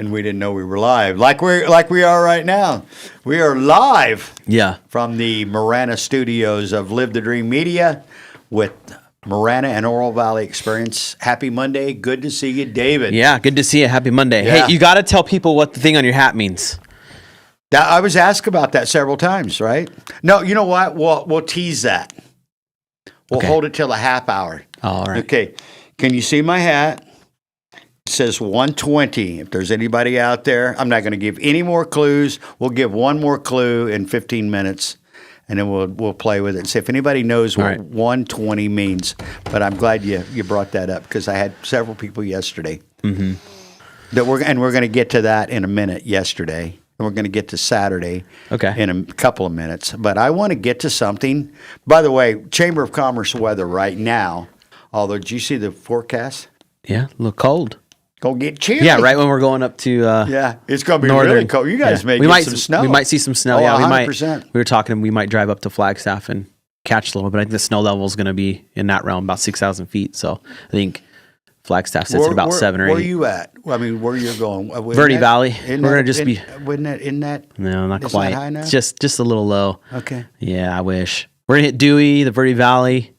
and we didn't know we were live. Like we are right now. We are live. Yeah. From the Marana studios of Live the Dream Media with Marana and Oro Valley Experience. Happy Monday. Good to see you, David. Yeah, good to see you. Happy Monday. Yeah. Hey, you got to tell people what the thing on your hat means. I was asked about that several times, right? No, you know what? We'll tease that. We'll hold it till a half hour. All right. Okay. Can you see my hat? It says 120. If there's anybody out there, I'm not going to give any more clues. We'll give one more clue in 15 minutes, and then we'll play with it and see if anybody knows what 120 means. But I'm glad you brought that up because I had several people yesterday. Mm-hmm. We're going to get to that in a minute yesterday. And we're going to get to Saturday in a couple of minutes. But I want to get to something. By the way, Chamber of Commerce weather right now, although did you see the forecast? Yeah, a little cold. Gonna get chilly. Yeah, right when we're going up to it's gonna be northern. really cold. You guys may get some snow. We might see some snow. Oh, yeah, 100%. We were talking. We might drive up to Flagstaff and catch a little bit. I think the snow level is going to be in that realm, about 6,000 feet. So I think Flagstaff sits at about 7 or 8. Where are you at? Well, I mean, where you're going? Verde Valley. We're gonna just be. Wouldn't that in that? No, not it's quite. Not high enough? It's just a little low. Okay. Yeah, I wish we're gonna hit Dewey, the Verde Valley.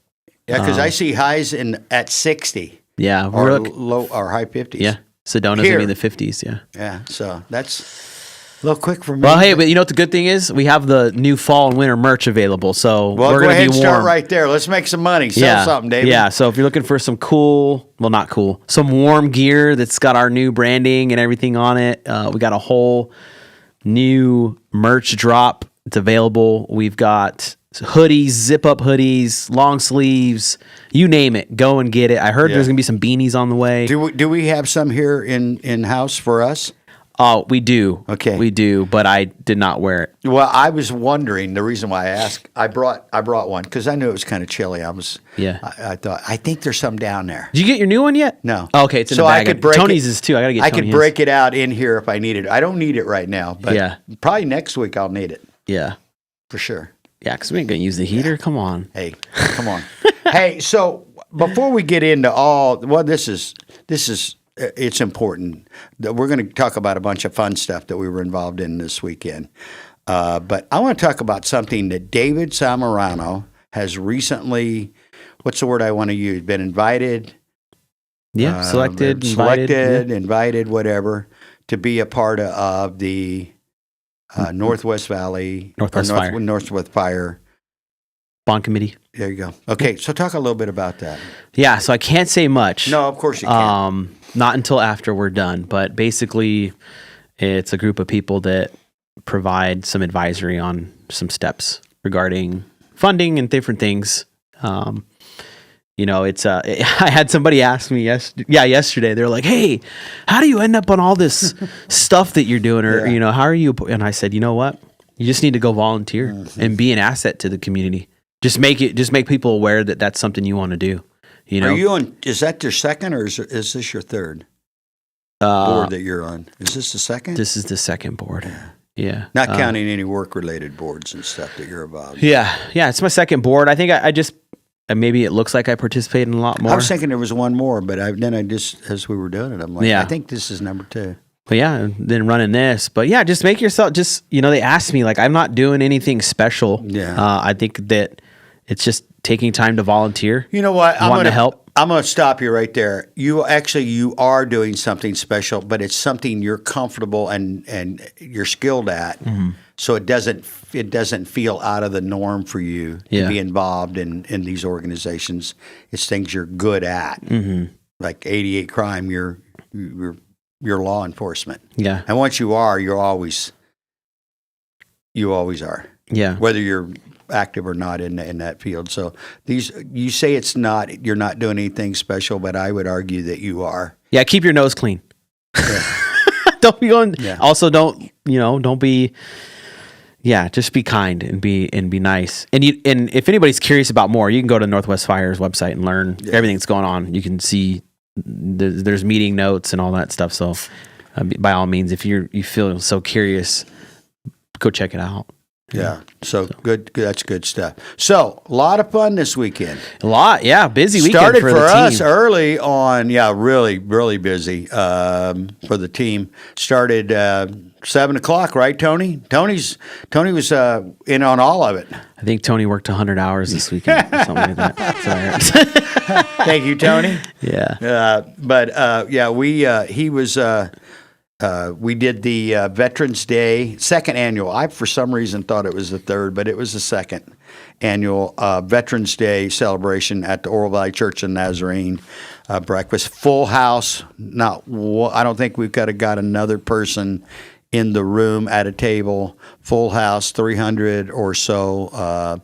Yeah, because I see highs at 60. Yeah, or low or high 50s. Yeah. Sedona's going to be in the 50s, yeah. Yeah, so that's a little quick for me. Well, hey, but you know what the good thing is? We have the new fall and winter merch available, so we're going to be warm. Well, go ahead and start right there. Let's make some money. Sell something, David. Yeah, so if you're looking for some not cool, some warm gear that's got our new branding and everything on it, we got a whole new merch drop. It's available. We've got hoodies, zip-up hoodies, long sleeves, you name it. Go and get it. I heard there's going to be some beanies on the way. Do we have some here in-house for us? Oh, we do. Okay. We do, but I did not wear it. Well, I was wondering, the reason why I asked, I brought one because I knew it was kind of chilly. I thought, I think there's some down there. Did you get your new one yet? No. Oh, okay, it's in the bag. Tony's is too. I got to get Tony's. I could break it out in here if I need it. I don't need it right now, but probably next week I'll need it. Yeah. For sure. Yeah, because we ain't going to use the heater. Come on. Hey, come on. Hey, so before we get into this is it's important that we're going to talk about a bunch of fun stuff that we were involved in this weekend. But I want to talk about something that David Zamorano has recently, what's the word I want to use? Been invited. Yeah, selected, invited, whatever, to be a part of the Northwest Valley, Northwest Fire Bond Committee. There you go. Okay, so talk a little bit about that. Yeah, so I can't say much. No, of course you can't. Not until after we're done. But basically, it's a group of people that provide some advisory on some steps regarding funding and different things. It's I had somebody ask me yesterday. They're like, "Hey, how do you end up on all this stuff that you're doing, or how are you?" And I said, "You know what? You just need to go volunteer and be an asset to the community. Just make people aware that that's something you want to do." Are you on? Is that your second, or is this your third board that you're on? Is this the second? This is the second board. Yeah. Not counting any work-related boards and stuff that you're involved in. Yeah, it's my second board. I think I just. Maybe it looks like I participated in a lot more. I was thinking there was one more, but then I just, as we were doing it, I'm like, I think this is number 2. But then running this. But just make yourself, they asked me, like, I'm not doing anything special. Yeah. I think that it's just taking time to volunteer. You know what? Want to help. I'm going to stop you right there. You are doing something special, but it's something you're comfortable and you're skilled at. Mm-hmm. So it doesn't feel out of the norm for you to be involved in these organizations. It's things you're good at, like 88 Crime. You're law enforcement. Yeah, and once you are, you always are. Yeah, whether you're active or not in that field. So you say you're not doing anything special, but I would argue that you are. Yeah, keep your nose clean. Yeah. Don't be going. Yeah. Also, don't be. Yeah, just be kind and be nice. And if anybody's curious about more, you can go to Northwest Fire's website and learn everything that's going on. You can see there's meeting notes and all that stuff. So by all means, if you feel so curious, go check it out. Yeah. So good. That's good stuff. So a lot of fun this weekend. A lot, yeah. Busy weekend Started for for the us team. early on. Yeah, really, really busy for the team. Started 7:00, right, Tony? Tony was in on all of it. I think Tony worked 100 hours this weekend or something like that. That's what I heard. Thank you, Tony. Yeah. We did the Veterans Day second annual. I for some reason thought it was the third, but it was the second annual Veterans Day celebration at the Oro Valley Church of Nazarene. Breakfast, full house. I don't think we've got another person in the room at a table. Full house, 300 or so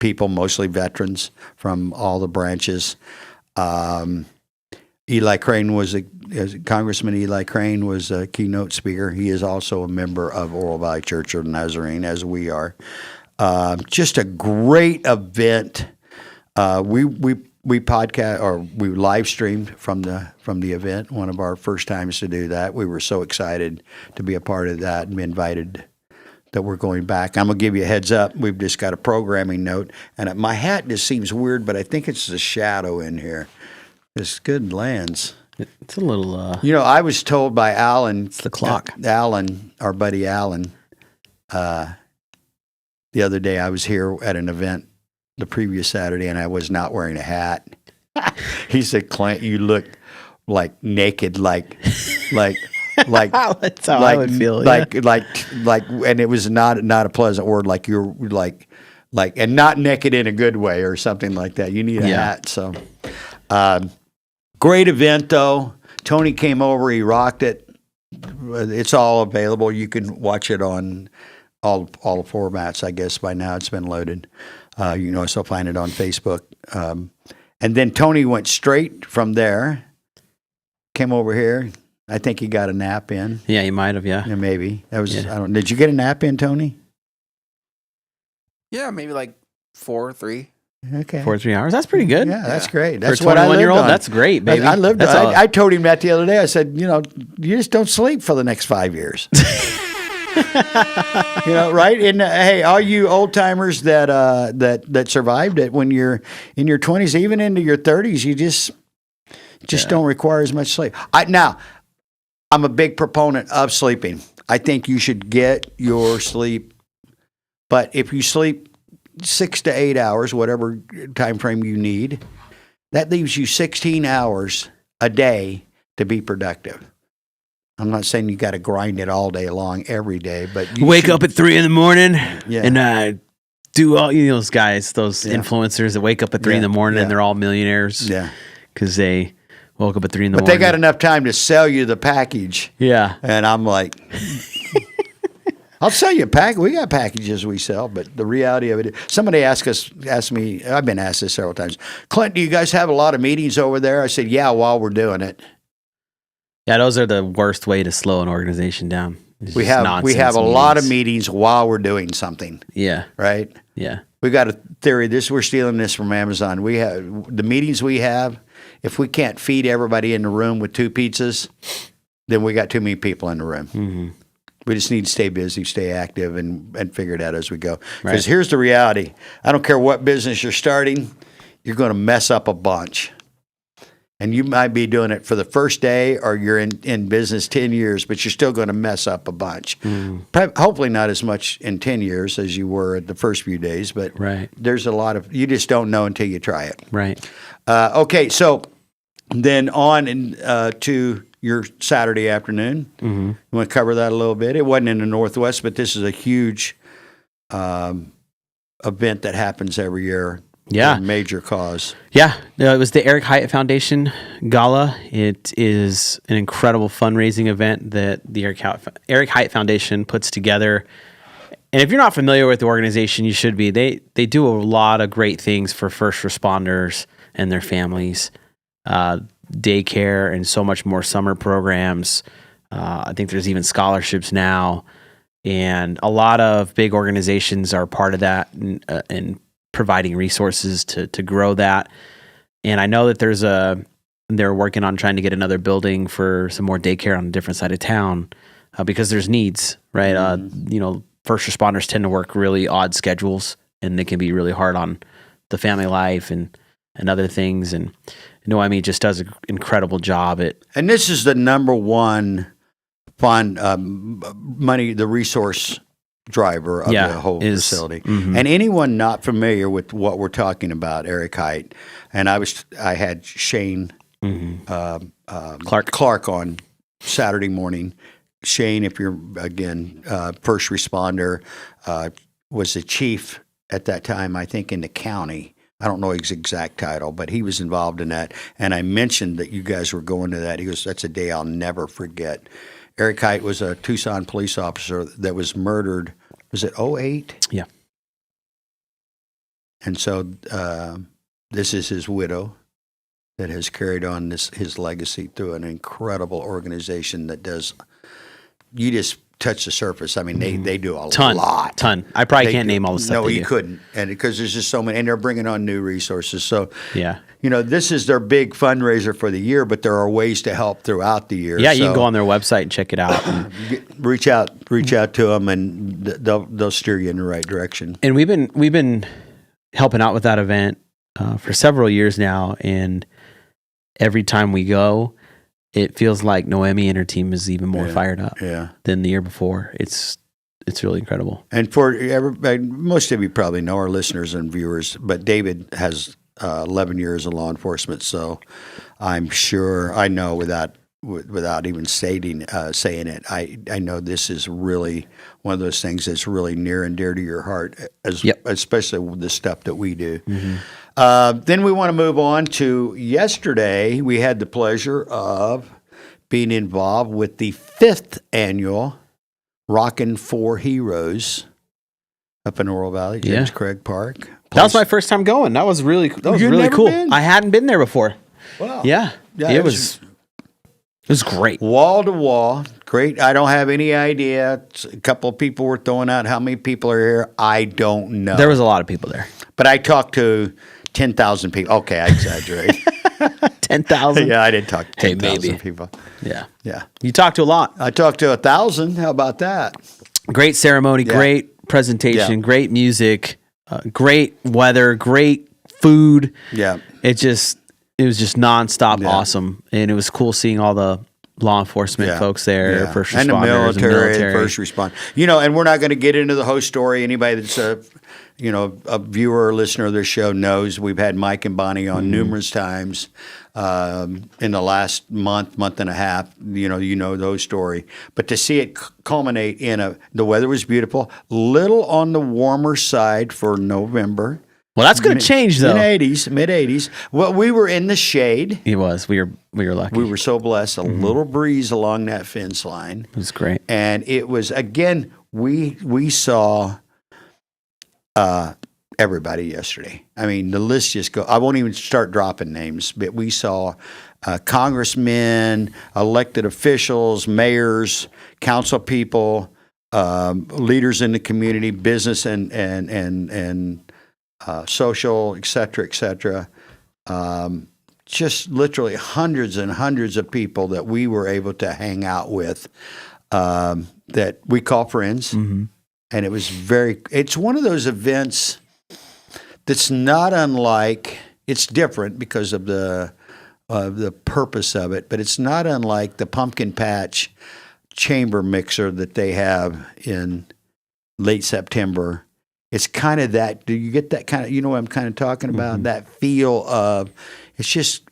people, mostly veterans from all the branches. Eli Crane Congressman Eli Crane was a keynote speaker. He is also a member of Oro Valley Church of Nazarene, as we are. Just a great event. We podcast or we live streamed from the event. One of our first times to do that. We were so excited to be a part of that and be invited. That we're going back. I'm gonna give you a heads up. We've just got a programming note, and my hat just seems weird, but I think it's the shadow in here. It's good lands. It's a little. I was told by Alan. It's the clock. Alan, our buddy Alan. The other day, I was here at an event the previous Saturday, and I was not wearing a hat. He said, "Clint, you look like naked, like." That's how I would feel. And it was not a pleasant word. Like you're like, and not naked in a good way or something like that. You need a hat. So, great event though. Tony came over. He rocked it. It's all available. You can watch it on all the formats. I guess by now it's been loaded. You can also find it on Facebook. And then Tony went straight from there. Came over here. I think he got a nap in. Yeah, you might have. Yeah, maybe that was. Yeah. Did you get a nap in, Tony? Yeah, maybe like 3. Okay, 4 or 3 hours. That's pretty good. Yeah, that's great. That's for a 21-year-old. That's great, baby. I lived. I told him that the other day. I said, you just don't sleep for the next 5 years. Right? And hey, all you old timers that survived it when you're in your 20s, even into your 30s, you just don't require as much sleep. I'm a big proponent of sleeping. I think you should get your sleep, but if you sleep 6 to 8 hours, whatever time frame you need, that leaves you 16 hours a day to be productive. I'm not saying you got to grind it all day long every day, but you wake up at 3 a.m. and do all those guys, those influencers that wake up at 3 a.m. and they're all millionaires. Yeah, because they woke up at 3 a.m. But they got enough time to sell you the package. Yeah, and I'm like, I'll sell you a package. We got packages we sell, but the reality of it, somebody asked me, I've been asked this several times, Clint, do you guys have a lot of meetings over there? I said, yeah, while we're doing it. Yeah, those are the worst way to slow an organization down. We have a lot of meetings while we're doing something. Yeah. Right? Yeah. We got a theory. We're stealing this from Amazon. We have the meetings we have. If we can't feed everybody in the room with 2 pizzas, then we got too many people in the room. Mm-hmm. We just need to stay busy, stay active, and figure it out as we go. Because here's the reality. I don't care what business you're starting, you're going to mess up a bunch. And you might be doing it for the first day or you're in business 10 years, but you're still going to mess up a bunch. Mm. Hopefully not as much in 10 years as you were at the first few days, but there's a lot of, you just don't know until you try it. Right. Okay, so then on to your Saturday afternoon. Mm-hmm. You want to cover that a little bit? It wasn't in the Northwest, but this is a huge event that happens every year. Yeah. A major cause. Yeah. It was the Eric Hyatt Foundation Gala. It is an incredible fundraising event that the Eric Hyatt Foundation puts together. And if you're not familiar with the organization, you should be. They do a lot of great things for first responders and their families. Daycare and so much more, summer programs. I think there's even scholarships now. And a lot of big organizations are part of that and providing resources to grow that. And I know that they're working on trying to get another building for some more daycare on a different side of town because there's needs, right? Mm-hmm. first responders tend to work really odd schedules, and they can be really hard on the family life and other things. And Noemi just does an incredible job at. And this is the number one fund the resource driver of the whole facility. Mm-hmm. And anyone not familiar with what we're talking about, Eric Height, and I had Shane Clark on Saturday morning. Shane, if you're again first responder, was the chief at that time, I think, in the county. I don't know his exact title, but he was involved in that. And I mentioned that you guys were going to that. He goes, "That's a day I'll never forget." Eric Height was a Tucson police officer that was murdered. Was it 2008? Yeah. And so this is his widow that has carried on his legacy through an incredible organization that does. You just touch the surface. I mean, they do a lot. Ton. I probably can't name all the stuff. No, you couldn't, and because there's just so many, and they're bringing on new resources. So yeah, this is their big fundraiser for the year, but there are ways to help throughout the year. Yeah, you can go on their website and check it out. Reach out to them, and they'll steer you in the right direction. And we've been helping out with that event for several years now, and every time we go, it feels like Noemi and her team is even more fired up than the year before. It's really incredible. And for everybody, most of you probably know, our listeners and viewers, but David has 11 years in law enforcement, so I'm sure I know without even saying it, I know this is really one of those things that's really near and dear to your heart, especially with the stuff that we do. Mm-hmm. Then we want to move on to yesterday. We had the pleasure of being involved with the 5th annual Rockin' for Heroes up in Oro Valley, James Craig Park. That was my first time going. That was really cool. Been? I hadn't been there before. Wow. Yeah, it was great. Wall to wall. Great. I don't have any idea. A couple of people were throwing out how many people are here. I don't know. There was a lot of people there. But I talked to 10,000 people. Okay, I exaggerate. 10,000? Yeah, I did talk to 10,000 people. Yeah. Yeah. You talked to a lot. I talked to 1,000. How about that? Great ceremony, great presentation, great music, great weather, great food. Yeah. It was just nonstop awesome. And it was cool seeing all the law enforcement folks there, first responders, and the military. First responders. And we're not going to get into the whole story. Anybody that's a viewer or listener of this show knows we've had Mike and Bonnie on numerous times in the last month and a half. You know those story. But to see it culminate the weather was beautiful, little on the warmer side for November. Well, that's going to change, though. Mid 80s. Well, we were in the shade. It was. We were lucky. We were so blessed. A little breeze along that fence line. It was great. And it was, again, we saw everybody yesterday. I mean, the list just goes. I won't even start dropping names, but we saw congressmen, elected officials, mayors, council people, leaders in the community, business and social, et cetera, just literally hundreds and hundreds of people that we were able to hang out with that we call friends. Mm-hmm. And it's one of those events that's not unlike, it's different because of the purpose of it, but it's not unlike the pumpkin patch chamber mixer that they have in late September. It's kind of that. Do you get that kind of? You know what I'm kind of talking about? Mm-hmm. That feel of. It's just.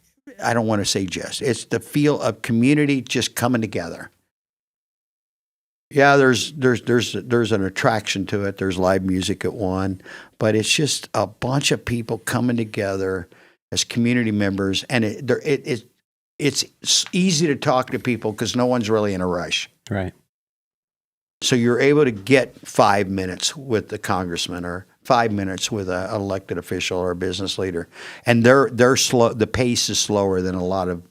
I don't want to say just. It's the feel of community just coming together. Yeah, there's an attraction to it. There's live music at one, but it's just a bunch of people coming together as community members, and it's easy to talk to people because no one's really in a rush. Right. So you're able to get 5 minutes with the congressman or 5 minutes with an elected official or a business leader, and they're slow. The pace is slower than a lot of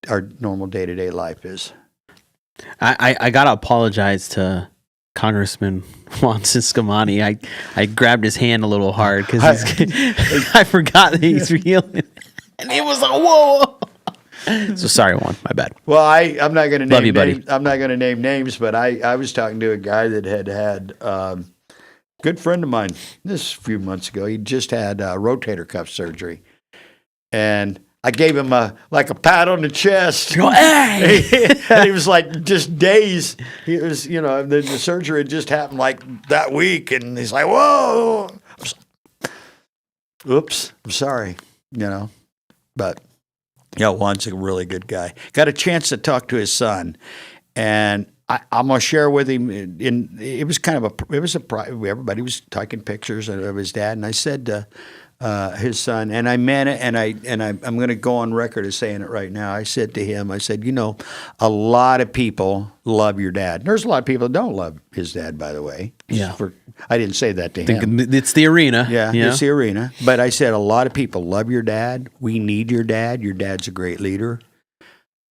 our normal day-to-day life is. I gotta apologize to Congressman Juan Ciscomani. I grabbed his hand a little hard because I forgot that he's reeling, and it was like whoa. So sorry, Juan. My bad. Well, I'm not going to Love name you, buddy. names. I'm not going to name names, but I was talking to a guy that had good friend of mine this a few months ago. He just had rotator cuff surgery, and I gave him a pat on the chest. Go, hey! And he was like just days. He was, the surgery had just happened like that week, and he's like, "Whoa, oops, I'm sorry," But Juan's a really good guy. Got a chance to talk to his son, and I'm gonna share with him. It was everybody was taking pictures of his dad, and I said to his son, and I meant it, and I'm going to go on record as saying it right now. I said to him, a lot of people love your dad. There's a lot of people that don't love his dad, by the way. Yeah. I didn't say that to him. It's the arena. Yeah, it's the arena. But I said a lot of people love your dad. We need your dad. Your dad's a great leader.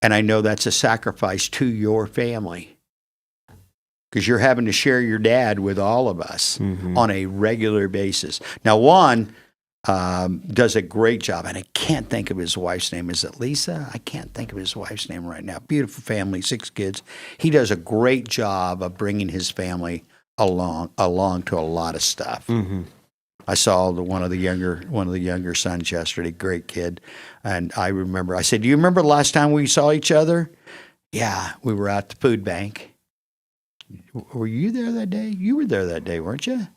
And I know that's a sacrifice to your family because you're having to share your dad with all of us on a regular basis. Now, Juan does a great job, and I can't think of his wife's name. Is it Lisa? I can't think of his wife's name right now. Beautiful family, 6 kids. He does a great job of bringing his family along to a lot of stuff. I saw one of the younger sons yesterday. Great kid, and I remember. I said, "Do you remember the last time we saw each other?" Yeah, we were at the food bank. Were you there that day? You were there that day, weren't you?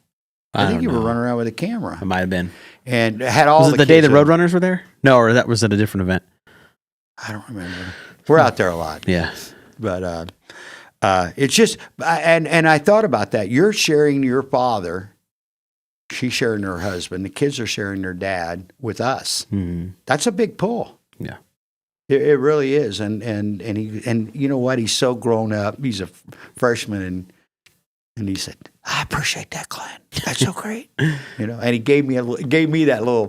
I think you were running around with a camera. I might have been. And had all was it the day the Roadrunners were there? No, or that was at a different event. I don't remember. We're out there a lot. Yeah. But it's just, and I thought about that. You're sharing your father. She's sharing her husband. The kids are sharing their dad with us. That's a big pull. Yeah. It really is. And you know what? He's so grown up. He's a freshman, and he said, "I appreciate that, Clint. That's so great." And he gave me that little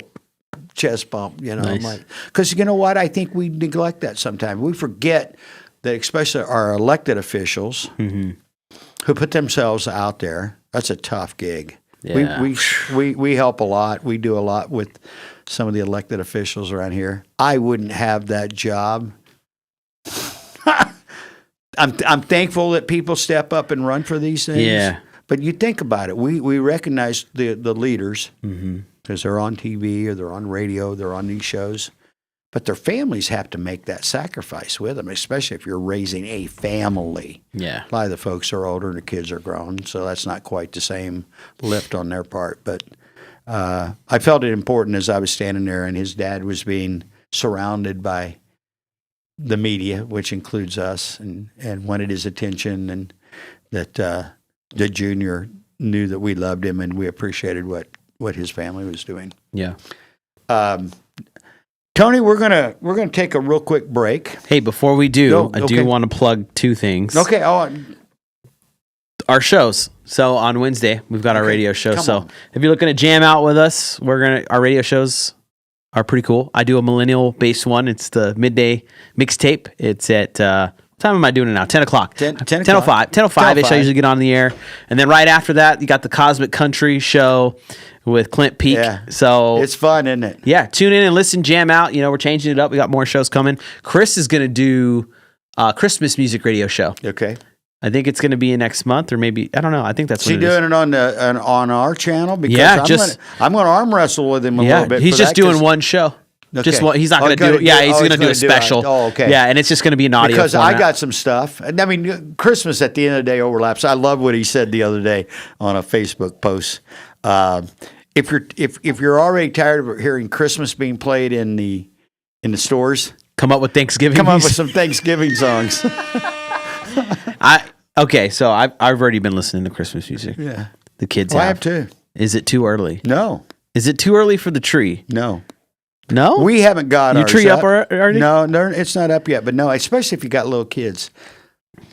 chest bump. Nice. I'm like, because you know what? I think we neglect that sometimes. We forget that, especially our elected officials who put themselves out there. That's a tough gig. Yeah. We help a lot. We do a lot with some of the elected officials around here. I wouldn't have that job. I'm thankful that people step up and run for these things. Yeah. But you think about it. We recognize the leaders because they're on TV or they're on radio, they're on these shows. But their families have to make that sacrifice with them, especially if you're raising a family. Yeah. A lot of the folks are older and the kids are grown, so that's not quite the same lift on their part. But I felt it important as I was standing there and his dad was being surrounded by the media, which includes us, and wanted his attention, and that the junior knew that we loved him and we appreciated what his family was doing. Yeah. Tony, we're gonna take a real quick break. Hey, before we do, I okay. do want to plug 2 things. Okay. Our shows. So on Wednesday, we've got our radio show. Come So on. if you're looking to jam out with us, our radio shows are pretty cool. I do a millennial-based one. It's the midday mixtape. It's at what time am I doing it now? 10 o'clock. 10:05. 10:05-ish. I usually get on the air. And then right after that, you got the Cosmic Country show with Clint Peak. Yeah. So It's fun, isn't it? yeah, tune in and listen, jam out. We're changing it up. We got more shows coming. Chris is going to do a Christmas music radio show. Okay. I think it's going to be in next month, or maybe I don't know. I think that's Is he what it is. doing it on our channel? Because Yeah, I'm gonna arm wrestle with him a little bit. He's for just that, doing 'cause- one show. Okay. Just one. He's not going to do it. Yeah, He's going to do a special. okay. Yeah, and it's just going to be an audio Because format. I got some stuff. I mean, Christmas at the end of the day overlaps. I love what he said the other day on a Facebook post. If you're already tired of hearing Christmas being played in the stores, come up with Thanksgiving. come up with some Thanksgiving songs. So I've already been listening to Christmas music. Yeah, The kids I have. have too. Is it too early? No, Is it too early for the tree? no. No? We haven't got Your ours tree up already? No, it's not up yet. But no, especially if you got little kids.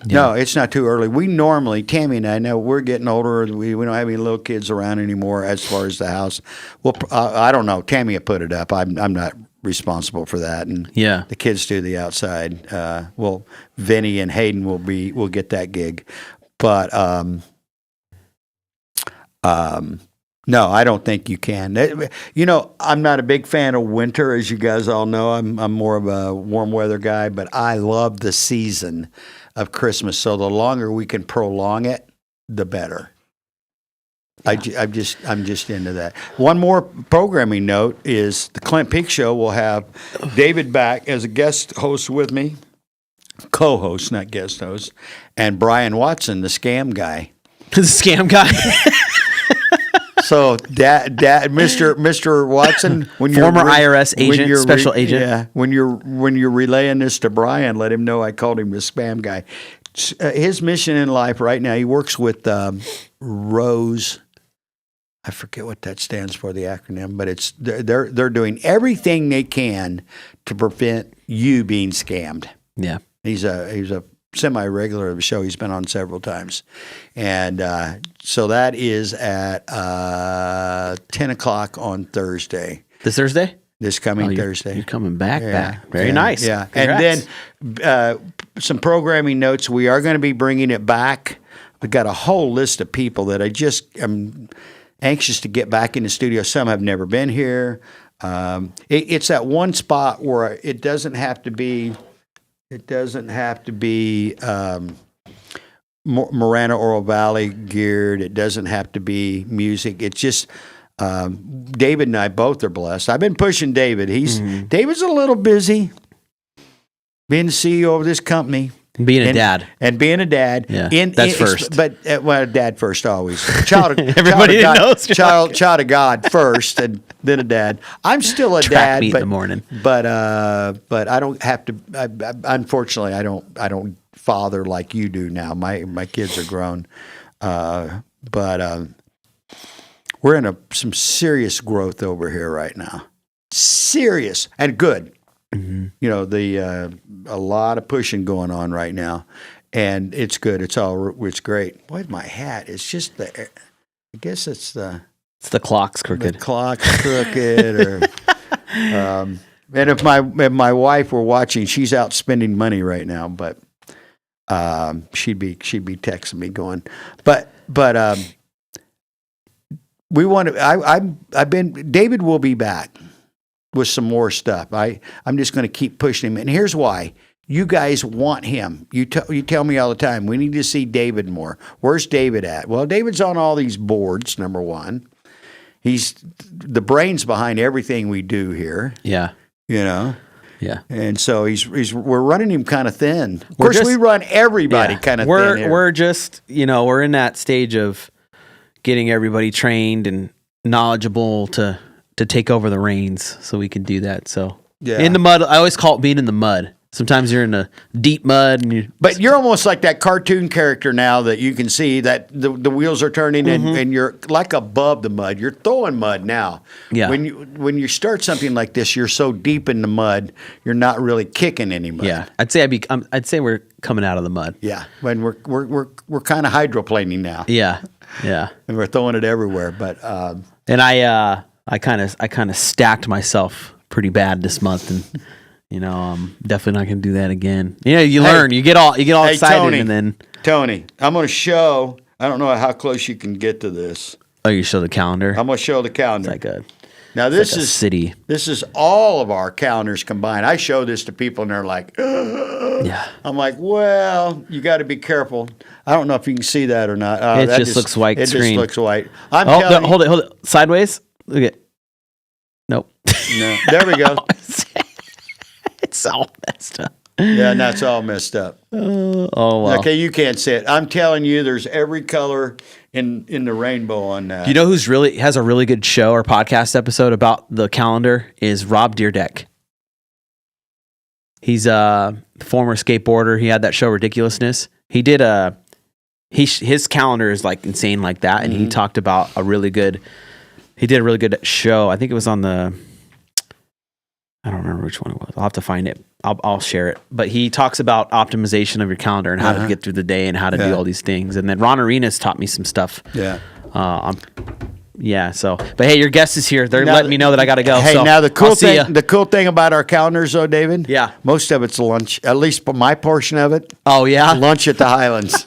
No, it's not too early. We normally, Tammy and I, know we're getting older. We don't have any little kids around anymore as far as the house. Well, I don't know. Tammy will put it up. I'm not responsible for that. And Yeah. the kids do the outside. Well, Vinny and Hayden will get that gig. But No, I don't think you can. You know, I'm not a big fan of winter, as you guys all know. I'm more of a warm weather guy, but I love the season of Christmas. So the longer we can prolong it, the better. I'm just into that. One more programming note is the Clint Peak Show will have David back as a guest host with me, co-host, not guest host, and Brian Watson, the scam guy. The scam guy. So, Mr. Watson, when you're Former IRS agent, special agent. Yeah, when you're relaying this to Brian, let him know I called him the spam guy. His mission in life right now, he works with Rose. I forget what that stands for, the acronym, but it's they're doing everything they can to prevent you being scammed. Yeah, he's a semi-regular of the show. He's been on several times. And so that is at 10 o'clock on Thursday. This Thursday? This coming Thursday. You're coming back. Very nice. Yeah. Congrats. And then some programming notes. We are going to be bringing it back. We've got a whole list of people that I'm anxious to get back in the studio. Some have never been here. It's that one spot where it doesn't have to be Marana Oro Valley geared. It doesn't have to be music. It's just David and I both are blessed. I've been pushing David. David's a little busy being the CEO of this company. Being a dad. And being a dad. Yeah, that's first. But, dad first always. Child of God first, and then a dad. I'm still a Track dad. meet in the morning. But I don't have to, unfortunately, I don't father like you do now. My kids are grown. But we're in some serious growth over here right now. Serious and good. Mm-hmm. You know, a lot of pushing going on right now, and it's good. It's great. Boy, my hat. It's just I guess it's the clock's crooked. The clock's crooked, or and if my wife were watching, she's out spending money right now, but she'd be texting me going, but we want to. David will be back with some more stuff. I'm just going to keep pushing him. And here's why. You guys want him. You tell me all the time, we need to see David more. Where's David at? Well, David's on all these boards, number one. He's the brains behind everything we do here. Yeah. You know? Yeah. And so we're running him kind of thin. Of course, we run everybody kind of thin here. We're just, we're in that stage of getting everybody trained and knowledgeable to take over the reins so we can do that. So in the mud, I always call it being in the mud. Sometimes you're in the deep mud, but you're almost like that cartoon character now that you can see that the wheels are turning and you're like above the mud. You're throwing mud now. Yeah. When you start something like this, you're so deep in the mud, you're not really kicking any mud. Yeah. I'd say we're coming out of the mud. Yeah. When we're kind of hydroplaning now. Yeah. Yeah. And we're throwing it everywhere. But and I kind of stacked myself pretty bad this month, and I'm definitely not going to do that again. You learn, you get all excited, Tony, and then Tony, I'm going to show. I don't know how close you can get to this. Oh, you show the calendar. I'm going to show the calendar. It's like a now this is city. This is all of our calendars combined. I show this to people, and they're like, ugh. Yeah. I'm like, well, you got to be careful. I don't know if you can see that or not. It just looks white. It screen. just looks white. Hold it sideways. Look at. Nope. No. There we go. It's all messed up. Yeah, that's all messed up. Oh wow. Okay, you can't see it. I'm telling you, there's every color in the rainbow on that. You know who's has a really good show or podcast episode about the calendar is Rob Deerdeck. He's a former skateboarder. He had that show Ridiculousness. He did his calendar is like insane like that, and he talked about he did a really good show. I think it was on I don't remember which one it was. I'll have to find it. I'll share it. But he talks about optimization of your calendar and how to get through the day and how to do all these things. And then Ron Arenas taught me some stuff. Yeah. So, but hey, your guest is here. They're letting me know that I got to go. Hey, so now the cool thing ya. about our calendars, though, David. Yeah. Most of it's lunch. At least my portion of it. Oh yeah. Lunch at the Highlands.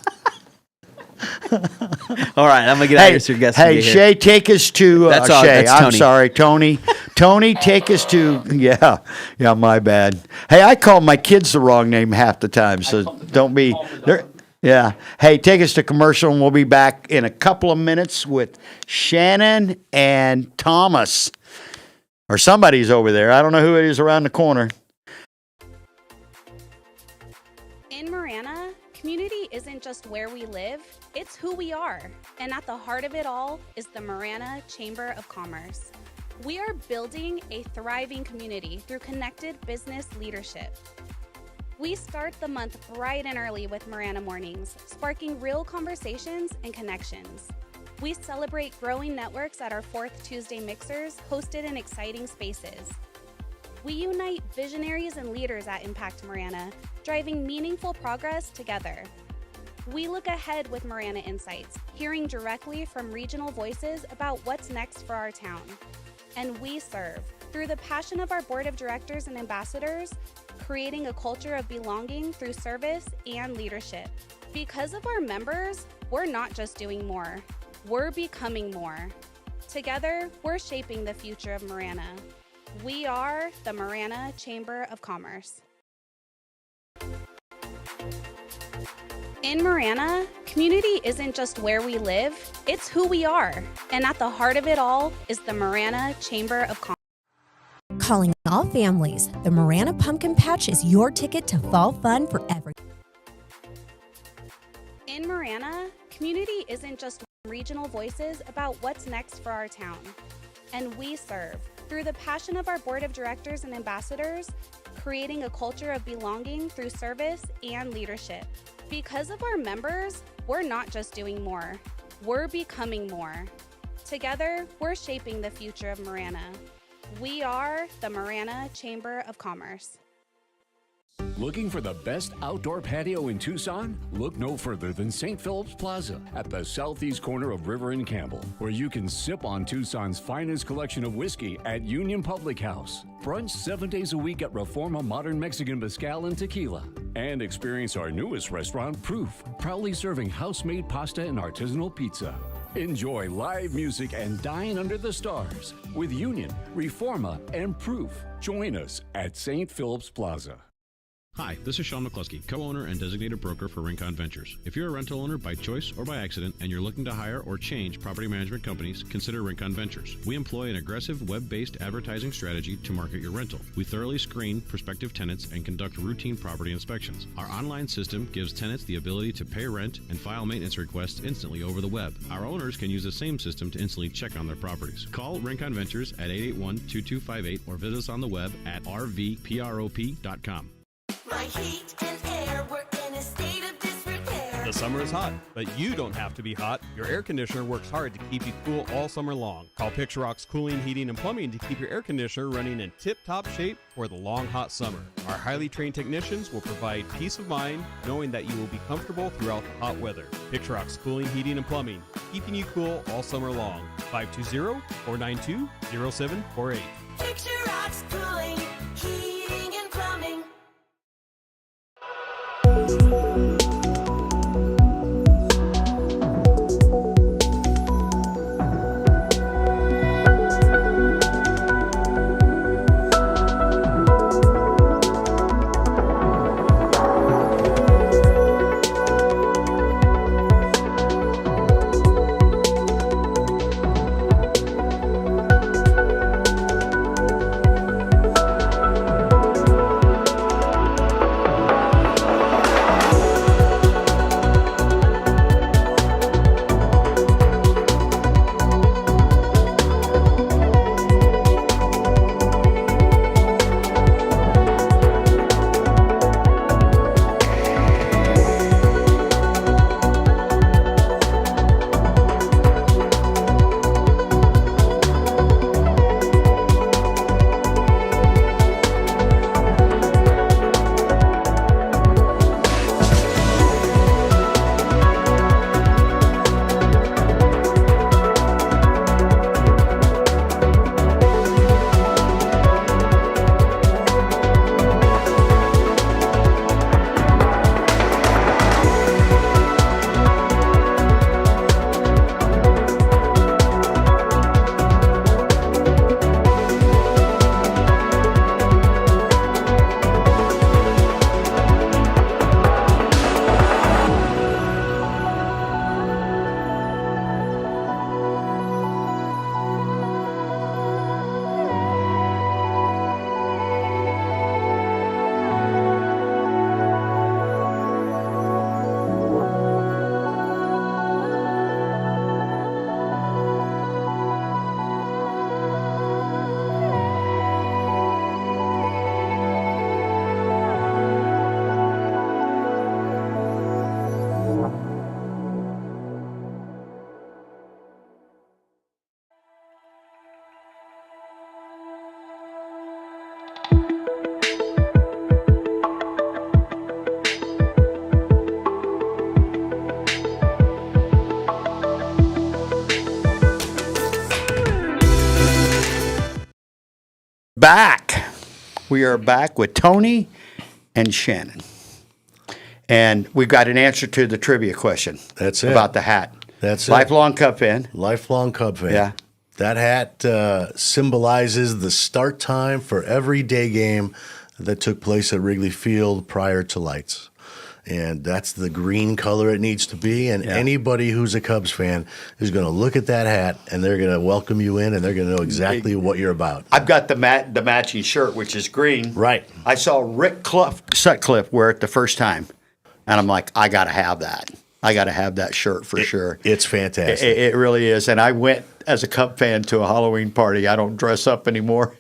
All right, I'm gonna get out of here so your guests can Hey, get here. Shay, take us to That's all- Shay. that's I'm Tony. sorry, Tony. Tony, take us to yeah, my bad. Hey, I call my kids the wrong name half the time, so don't be. Yeah. Hey, take us to commercial, and we'll be back in a couple of minutes with Shannon and Thomas, or somebody's over there. I don't know who it is around the corner. In Marana, community isn't just where we live, it's who we are. And at the heart of it all is the Marana Chamber of Commerce. We are building a thriving community through connected business leadership. We start the month bright and early with Marana Mornings, sparking real conversations and connections. We celebrate growing networks at our 4th Tuesday mixers, hosted in exciting spaces. We unite visionaries and leaders at Impact Marana, driving meaningful progress together. We look ahead with Marana Insights, hearing directly from regional voices about what's next for our town. And we serve through the passion of our board of directors and ambassadors, creating a culture of belonging through service and leadership. Because of our members, we're not just doing more, we're becoming more. Together, we're shaping the future of Marana. We are the Marana Chamber of Commerce. In Marana, community isn't just where we live, it's who we are. And at the heart of it all is the Marana Chamber of Commerce. Calling all families, the Marana Pumpkin Patch is your ticket to fall fun for everyone. In Marana, community isn't just regional voices about what's next for our town. And we serve through the passion of our board of directors and ambassadors, creating a culture of belonging through service and leadership. Because of our members, we're not just doing more, we're becoming more. Together, we're shaping the future of Marana. We are the Marana Chamber of Commerce. Looking for the best outdoor patio in Tucson? Look no further than St. Philip's Plaza at the southeast corner of River and Campbell, where you can sip on Tucson's finest collection of whiskey at Union Public House, brunch 7 days a week at Reforma Modern Mexican Mezcal and Tequila, and experience our newest restaurant, Proof, proudly serving house-made pasta and artisanal pizza. Enjoy live music and dine under the stars with Union, Reforma, and Proof. Join us at St. Philip's Plaza. Hi, this is Sean McCluskey, co-owner and designated broker for Rincon Ventures. If you're a rental owner by choice or by accident and you're looking to hire or change property management companies, consider Rincon Ventures. We employ an aggressive web-based advertising strategy to market your rental. We thoroughly screen prospective tenants and conduct routine property inspections. Our online system gives tenants the ability to pay rent and file maintenance requests instantly over the web. Our owners can use the same system to instantly check on their properties. Call Rincon Ventures at 881-2258 or visit us on the web at rvprop.com. My heat and air were in a state of disrepair. The summer is hot, but you don't have to be hot. Your air conditioner works hard to keep you cool all summer long. Call Picture Rock's Cooling, Heating, and Plumbing to keep your air conditioner running in tip-top shape for the long, hot summer. Our highly trained technicians will provide peace of mind knowing that you will be comfortable throughout the hot weather. Picture Rock's Cooling, Heating, and Plumbing, keeping you cool all summer long. 520-492-0748. Picture Rocks Cooling, Heating, and Plumbing. back. We are back with Tony and Shannon. And we've got an answer to the trivia question. That's it. About the hat. That's it. Lifelong Cub fan. Lifelong Cub fan. Yeah. That hat symbolizes the start time for every day game that took place at Wrigley Field prior to lights. And that's the green color it needs to be. And anybody who's a Cubs fan is going to look at that hat and they're going to welcome you in and they're going to know exactly what you're about. I've got the matching shirt, which is green. Right. I saw Rick Sutcliffe wear it the first time. And I'm like, I got to have that. I got to have that shirt for sure. It's fantastic. It really is. And I went as a Cub fan to a Halloween party. I don't dress up anymore.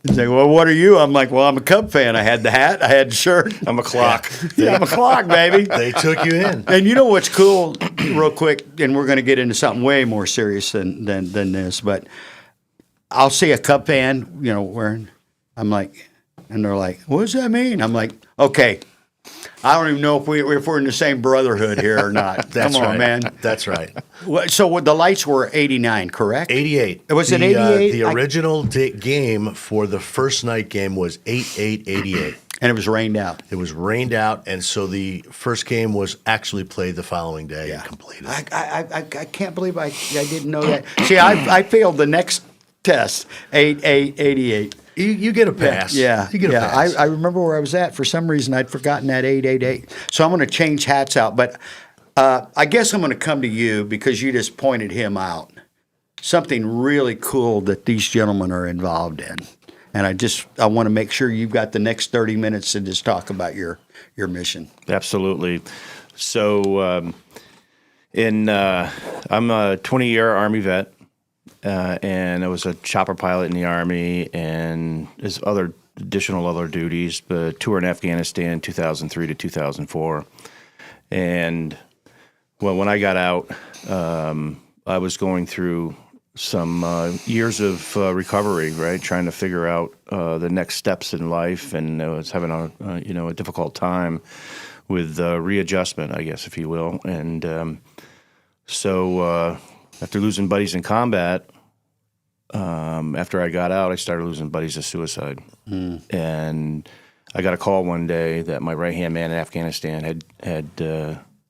They say, well, what are you? I'm like, well, I'm a Cub fan. I had the hat. I had the shirt. I'm a clock. Yeah, I'm a clock, baby. They took you in. And you know what's cool, real quick, and we're going to get into something way more serious than this, but I'll see a Cub fan, wearing, I'm like, and they're like, what does that mean? I'm like, okay, I don't even know if we're in the same brotherhood here or not. That's Come on, right. man. That's right. So the lights were 89, correct? 88. Was it 88? The original game for the first night game was 8-8-88. And it was rained out. It was rained out, and so the first game was actually played the following day and completed. I can't believe I didn't know that. See, I failed the next test, 8-8-88. You get a pass. Yeah. You get a pass. I remember where I was at. For some reason, I'd forgotten that 888. So I'm going to change hats out. But I guess I'm going to come to you because you just pointed him out. Something really cool that these gentlemen are involved in. And I want to make sure you've got the next 30 minutes to just talk about your mission. Absolutely. So I'm a 20-year Army vet. And I was a chopper pilot in the Army, and there's additional duties. But tour in Afghanistan, 2003 to 2004. And when I got out, I was going through some years of recovery, right, trying to figure out the next steps in life, and I was having a difficult time with readjustment, I guess, if you will, and so. After losing buddies in combat, after I got out, I started losing buddies to suicide. And I got a call one day that my right-hand man in Afghanistan had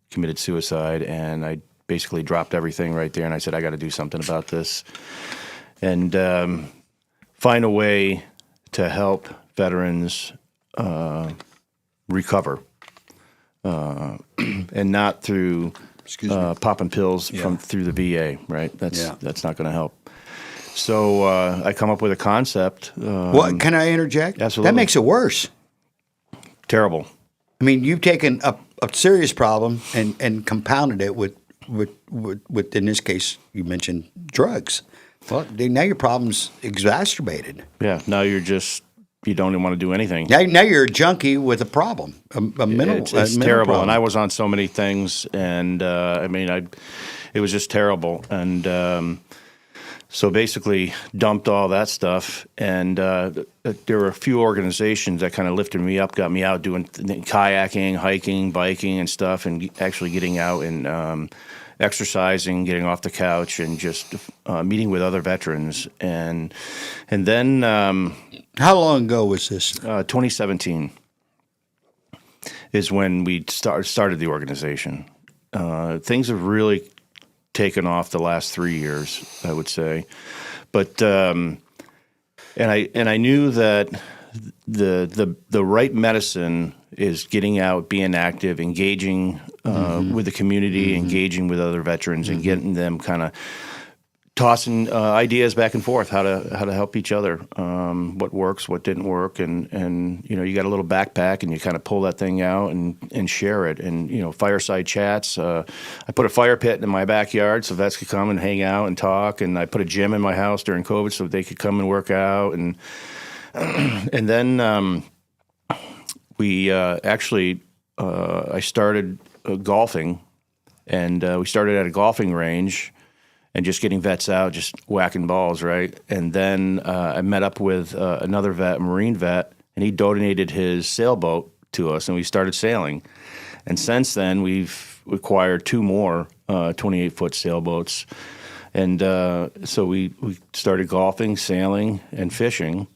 committed suicide, and I basically dropped everything right there, and I said, I got to do something about this and find a way to help veterans recover, and not through popping pills through the VA, right? That's not going to help. So I come up with a concept. What can I interject? Absolutely. That makes it worse. Terrible. I mean, you've taken a serious problem and compounded it with in this case you mentioned drugs. Well, now your problem's exacerbated. Yeah. Now you don't even want to do anything. Now you're a junkie with a problem, a mental. It's mental terrible, problem. and I was on so many things, and it was just terrible, and so basically dumped all that stuff, and there were a few organizations that kind of lifted me up, got me out doing kayaking, hiking, biking, and stuff, and actually getting out and exercising, getting off the couch, and just meeting with other veterans, and then. How long ago was this? 2017 is when we started the organization. Things have really taken off the last 3 years, I would say. But and I knew that the right medicine is getting out, being active, engaging with the community, engaging with other veterans, and getting them kind of tossing ideas back and forth how to help each other, what works, what didn't work, and you got a little backpack and you kind of pull that thing out and share it, and fireside chats. I put a fire pit in my backyard so vets could come and hang out and talk, and I put a gym in my house during COVID so they could come and work out, and then we actually I started golfing, and we started at a golfing range. And just getting vets out, just whacking balls, right? And then I met up with another vet, a Marine vet, and he donated his sailboat to us, and we started sailing. And since then, we've acquired 2 more 28-foot sailboats. And so we started golfing, sailing, and fishing.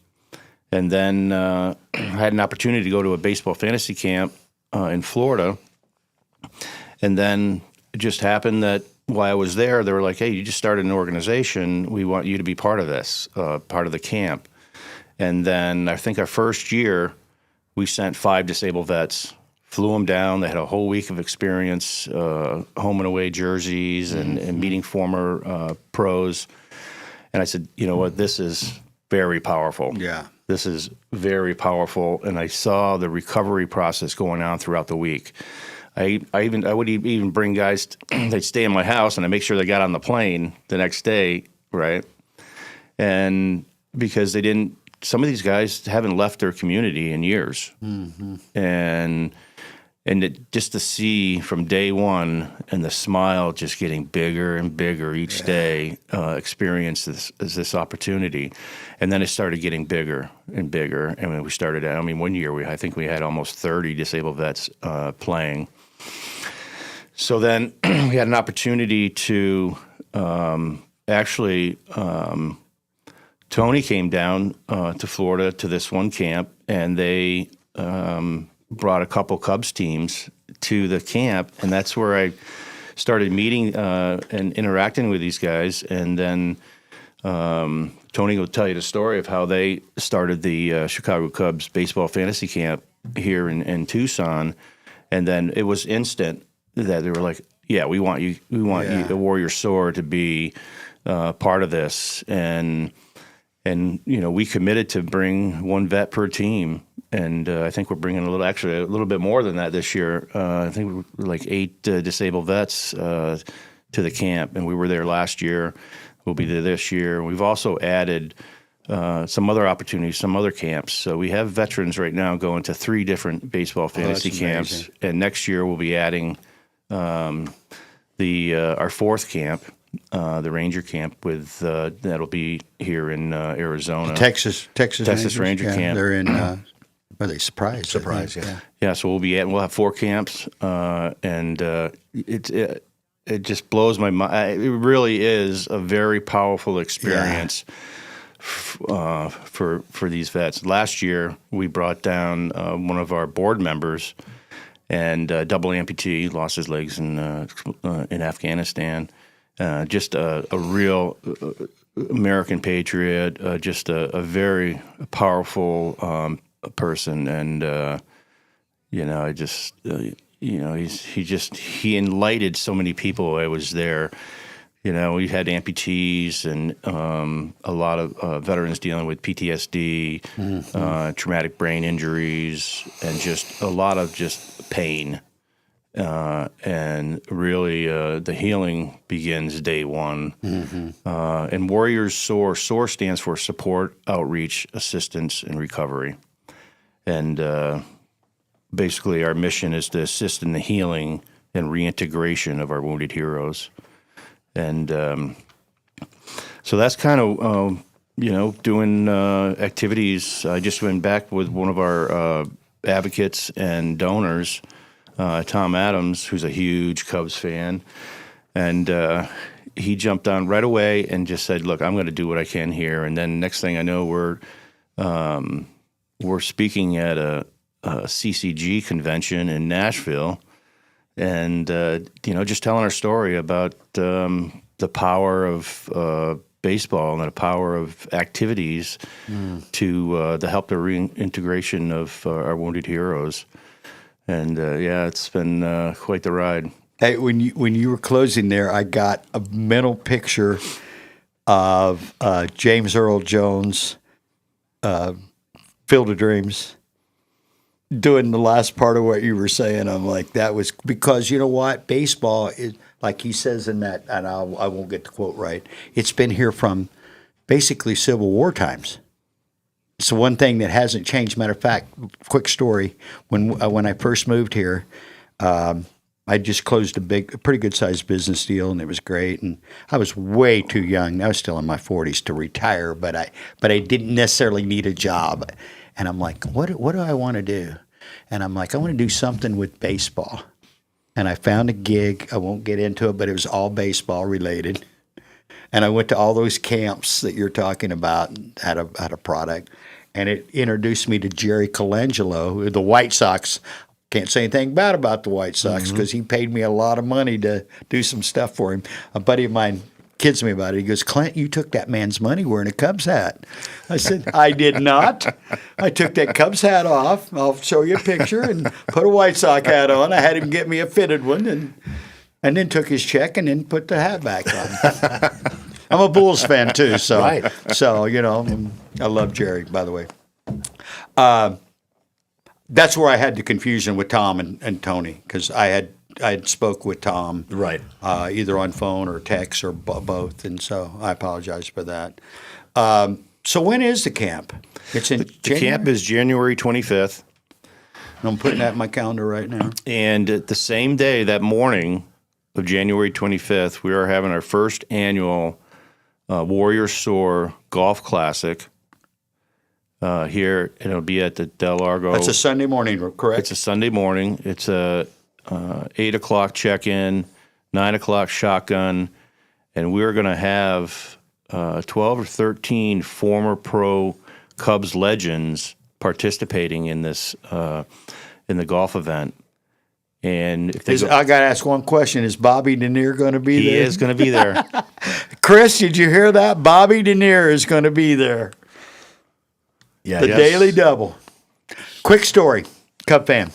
And then I had an opportunity to go to a baseball fantasy camp in Florida. And then it just happened that while I was there, they were like, hey, you just started an organization. We want you to be part of this, part of the camp. And then I think our first year, we sent 5 disabled vets, flew them down. They had a whole week of experience, home and away jerseys and meeting former pros. And I said, you know what, this is very powerful. Yeah. This is very powerful. And I saw the recovery process going on throughout the week. I would even bring guys, they'd stay in my house and I make sure they got on the plane the next day, right? And because some of these guys haven't left their community in years. Mm-hmm. And just to see from day one and the smile just getting bigger and bigger each day, experience this opportunity. And then it started getting bigger and bigger. And when we started, one year, I think we had almost 30 disabled vets playing. So then we had an opportunity to Tony came down to Florida to this one camp, and they brought a couple Cubs teams to the camp, and that's where I started meeting and interacting with these guys. And then Tony will tell you the story of how they started the Chicago Cubs baseball fantasy camp here in Tucson, and then it was instant that they were like, "Yeah, we want you, the Warrior Soar, to be part of this," and we committed to bring 1 vet per team. And I think we're bringing a little bit more than that this year. I think we're like 8 disabled vets to the camp, and we were there last year. We'll be there this year. We've also added some other opportunities, some other camps. So we have veterans right now going to 3 different baseball fantasy camps, and next year we'll be adding our 4th camp, the Ranger camp, that'll be here in Arizona. Texas Ranger camp. They're in. Are they surprised? Surprise, yeah. Yeah, so we'll have 4 camps, and it just blows my mind. It really is a very powerful experience for these vets. Last year, we brought down one of our board members, and double amputee, lost his legs in Afghanistan. Just a real American patriot, just a very powerful person, and he enlightened so many people. I was there. We had amputees and a lot of veterans dealing with PTSD, traumatic brain injuries, and just a lot of just pain. And really, the healing begins day one. Mm-hmm. And Warrior Soar stands for Support, Outreach, Assistance, and Recovery. And basically, our mission is to assist in the healing and reintegration of our wounded heroes. And so that's kind of, doing activities. I just went back with one of our advocates and donors, Tom Adams, who's a huge Cubs fan. And he jumped on right away and just said, look, I'm going to do what I can here. And then next thing I know, we're speaking at a CCG convention in Nashville, and just telling our story about the power of baseball and the power of activities to help the reintegration of our wounded heroes. And it's been quite the ride. Hey, when you were closing there, I got a mental picture of James Earl Jones, Field of Dreams, doing the last part of what you were saying. I'm like, that was because you know what? Baseball is, like he says in that, and I won't get the quote right, it's been here from basically Civil War times. It's the one thing that hasn't changed. Matter of fact, quick story, when I first moved here, I just closed a pretty good sized business deal, and it was great. And I was way too young. I was still in my 40s to retire, but I didn't necessarily need a job. And I'm like, what do I want to do? And I'm like, I want to do something with baseball. And I found a gig. I won't get into it, but it was all baseball related. And I went to all those camps that you're talking about, had a product. And it introduced me to Jerry Colangelo, the White Sox. Can't say anything bad about the White Sox because he paid me a lot of money to do some stuff for him. A buddy of mine kids me about it. He goes, Clint, you took that man's money wearing a Cubs hat. I said, I did not. I took that Cubs hat off. I'll show you a picture and put a White Sox hat on. I had him get me a fitted one and then took his check and then put the hat back on. I'm a Bulls fan too, so Right. So I love Jerry, by the way. That's where I had the confusion with Tom and Tony because I had spoke with Tom Right. Either on phone or text or both, and so I apologize for that. So when is the camp? It's in The January? camp is January 25th. I'm putting that in my calendar right now. And the same day, that morning of January 25th, we are having our first annual Warrior Soar Golf Classic here. And it'll be at the Del Largo. That's a Sunday morning, correct? It's a Sunday morning. It's a 8 o'clock check-in, 9 o'clock shotgun, and we're going to have 12 or 13 former pro Cubs legends participating in this in the golf event. And if they I got to ask one question: is Bobby Denier going to be he there? is going to be there. Chris, did you hear that? Bobby Denier is going to be there. Yeah. The Daily Double. Quick story, Cub fan.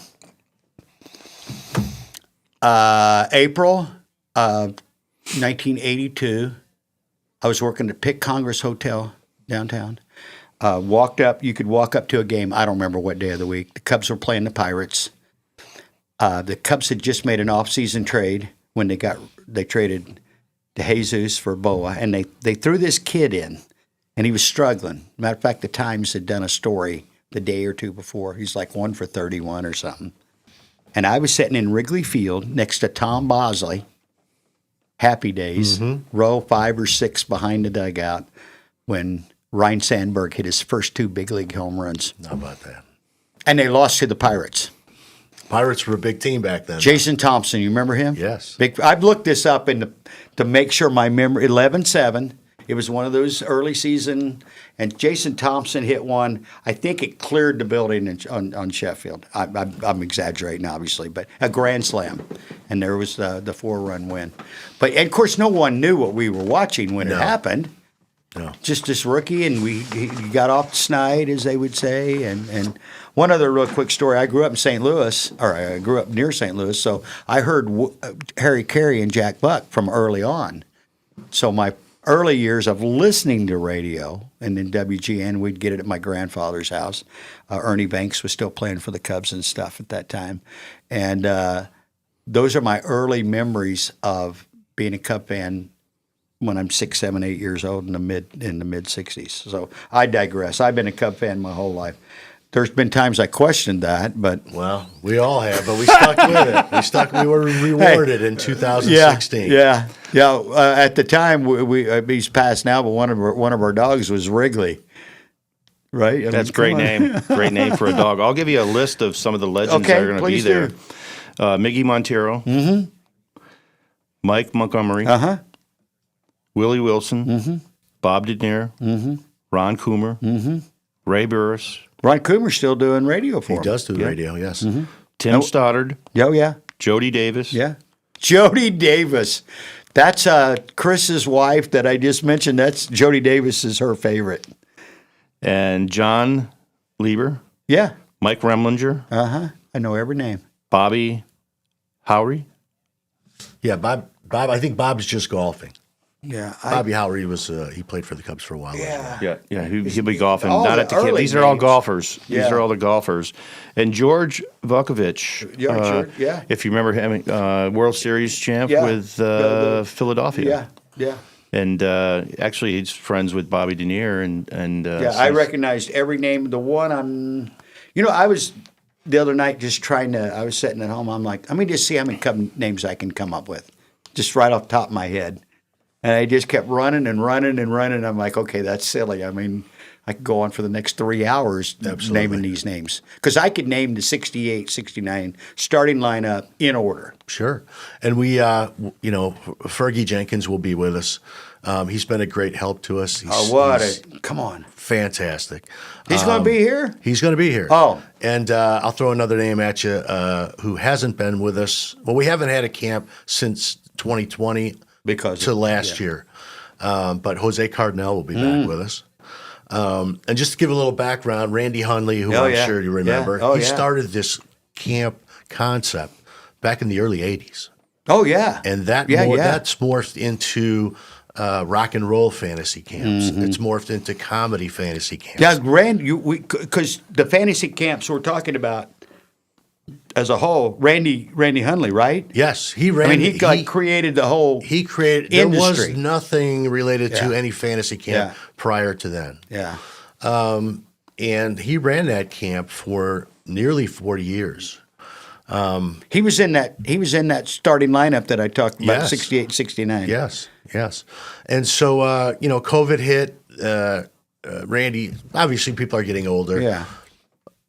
April 1982, I was working at Pitt Congress Hotel downtown. Walked up. You could walk up to a game. I don't remember what day of the week. The Cubs were playing the Pirates. The Cubs had just made an off-season trade when they traded DeJesus for Boa, and they threw this kid in, and he was struggling. Matter of fact, the Times had done a story the day or two before. He's like 1 for 31 or something. And I was sitting in Wrigley Field next to Tom Bosley, Happy Days, row 5 or 6 behind the dugout, when Ryan Sandberg hit his first 2 big league home runs. How about that? And they lost to the Pirates. Pirates were a big team back then. Jason Thompson, you remember him? Yes. I've looked this up to make sure my memory. 11-7. It was one of those early season, and Jason Thompson hit one. I think it cleared the building on Sheffield. I'm exaggerating, obviously, but a grand slam, and there was the 4-run win. But and of course, no one knew what we were watching when it happened. No. Just this rookie, and he got off the snide, as they would say. And one other real quick story. I grew up in St. Louis, or I grew up near St. Louis, so I heard Harry Carey and Jack Buck from early on. So my early years of listening to radio, and then WGN, we'd get it at my grandfather's house. Ernie Banks was still playing for the Cubs and stuff at that time. And those are my early memories of being a Cub fan when I'm 6, 7, 8 years old in the mid 60s. So I digress. I've been a Cub fan my whole life. There's been times I questioned that, but Well, we all have, but we stuck with it. We were rewarded in 2016. Yeah. At the time, he's passed now, but one of our dogs was Wrigley. Right? That's a great name. Great name for a dog. I'll give you a list of some of the legends that are going to be there. Miggy Montero. Mike Montgomery. Willie Wilson. Bob Denier. Ron Coomer. Ray Burris. Ron Coomer's still doing radio for him. He does do radio, yes. Tim Stoddard. Oh, yeah. Jody Davis. Yeah. Jody Davis. That's Chris's wife that I just mentioned. That's Jody Davis is her favorite. And John Lieber. Yeah. Mike Remlinger. I know every name. Bobby Howry. Yeah, Bob. I think Bob's just golfing. Yeah. Bobby Howry was he played for the Cubs for a while. Yeah. He'll be golfing. All Not the at the camp. early These are all names. golfers. Yeah. These are all the golfers. And George Vukovich. Yeah. If you remember him, World Series champ Yeah. with Philadelphia. Yeah. And actually, he's friends with Bobby Denier. I recognized every name. The one I was the other night just I was sitting at home. I'm like, let me just see how many Cub names I can come up with, just right off the top of my head. And I just kept running and running and running. I'm like, okay, that's silly. I mean, I could go on for the next 3 hours naming these names. Because I could name the 68, 69 starting lineup in order. Sure. And we, Fergie Jenkins will be with us. He's been a great help to us. Come on. Fantastic. He's going to be here? He's going to be here. Oh. And I'll throw another name at you who hasn't been with us. Well, we haven't had a camp since 2020 to last year. But Jose Cardinal will be back with us. And just to give a little background, Randy Hundley, who I'm sure you remember, he started this camp concept back in the early 80s. Oh, yeah. And that's morphed into rock and roll fantasy camps. It's morphed into comedy fantasy camps. Yeah, because the fantasy camps we're talking about as a whole, Randy Hundley, right? Yes, he ran. I mean, he created the whole. He created. industry. There was nothing related to any fantasy camp prior to then. Yeah. And he ran that camp for nearly 40 years. He was in that starting lineup that I talked about, 68, 69. Yes. And so, COVID hit. Randy, obviously people are getting older. Yeah.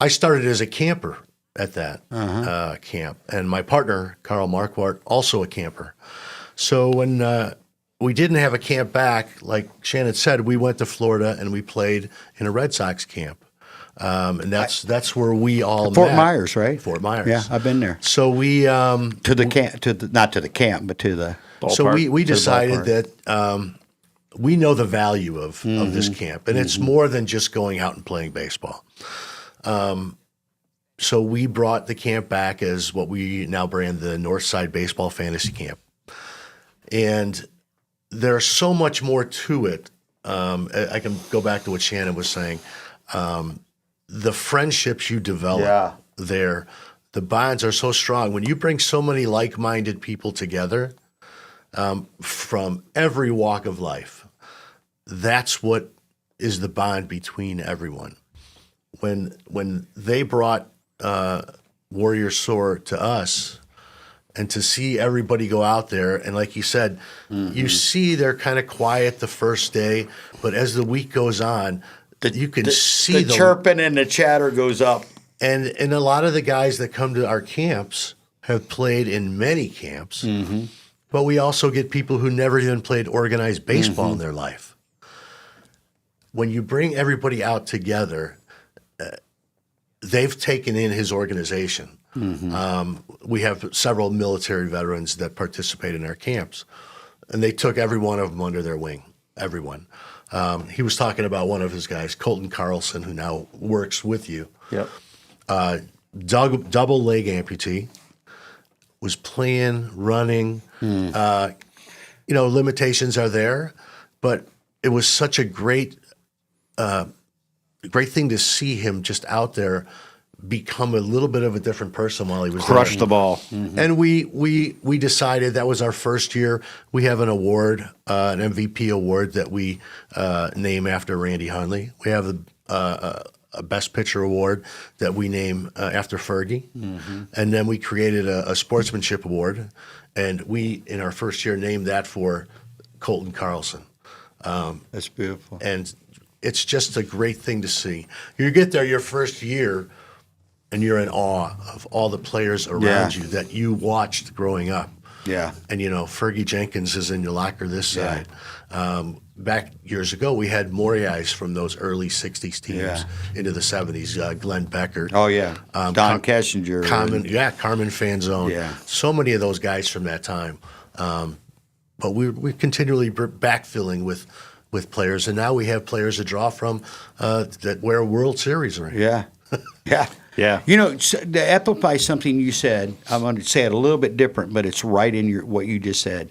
I started as a camper at that camp. And my partner, Carl Marquardt, also a camper. So when we didn't have a camp back, like Shannon said, we went to Florida and we played in a Red Sox camp. And that's where we all met. Fort Myers, right? Fort Myers. Yeah, I've been there. So we to the camp, not to the camp, but to the ballpark. So we decided that we know the value of this camp, and it's more than just going out and playing baseball. So we brought the camp back as what we now brand the Northside Baseball Fantasy Camp, and there's so much more to it. I can go back to what Shannon was saying. The friendships you develop there, the bonds are so strong. When you bring so many like-minded people together from every walk of life, that's what is the bond between everyone. When they brought Warrior Soar to us, and to see everybody go out there, and like you said, you see they're kind of quiet the first day, but as the week goes on, you can see the chirping and the chatter goes up. And a lot of the guys that come to our camps have played in many camps, but we also get people who never even played organized baseball in their life. When you bring everybody out together, they've taken in his organization. We have several military veterans that participate in our camps, and they took every one of them under their wing, everyone. He was talking about one of his guys, Colton Carlson, who now works with you. Yep. Double leg amputee, was playing, running. Limitations are there, but it was such a great thing to see him just out there become a little bit of a different person while he was Crush there. the ball. And we decided that was our first year. We have an award, an MVP award that we name after Randy Hundley. We have a Best Pitcher award that we name after Fergie. And then we created a sportsmanship award, and we, in our first year, named that for Colton Carlson. That's beautiful. And it's just a great thing to see. You get there your first year, and you're in awe of all the players around you that you watched growing up. Yeah. And, Fergie Jenkins is in your locker this side. Back years ago, we had Moriais from those early 60s teams into the 70s, Glenn Becker. Oh, yeah. Don Kessinger. Carmen Fanzone. Yeah. So many of those guys from that time. But we're continually backfilling with players, and now we have players to draw from that wear a World Series ring. Yeah. Yeah. Yeah. To amplify something you said, I'm going to say it a little bit different, but it's right in what you just said.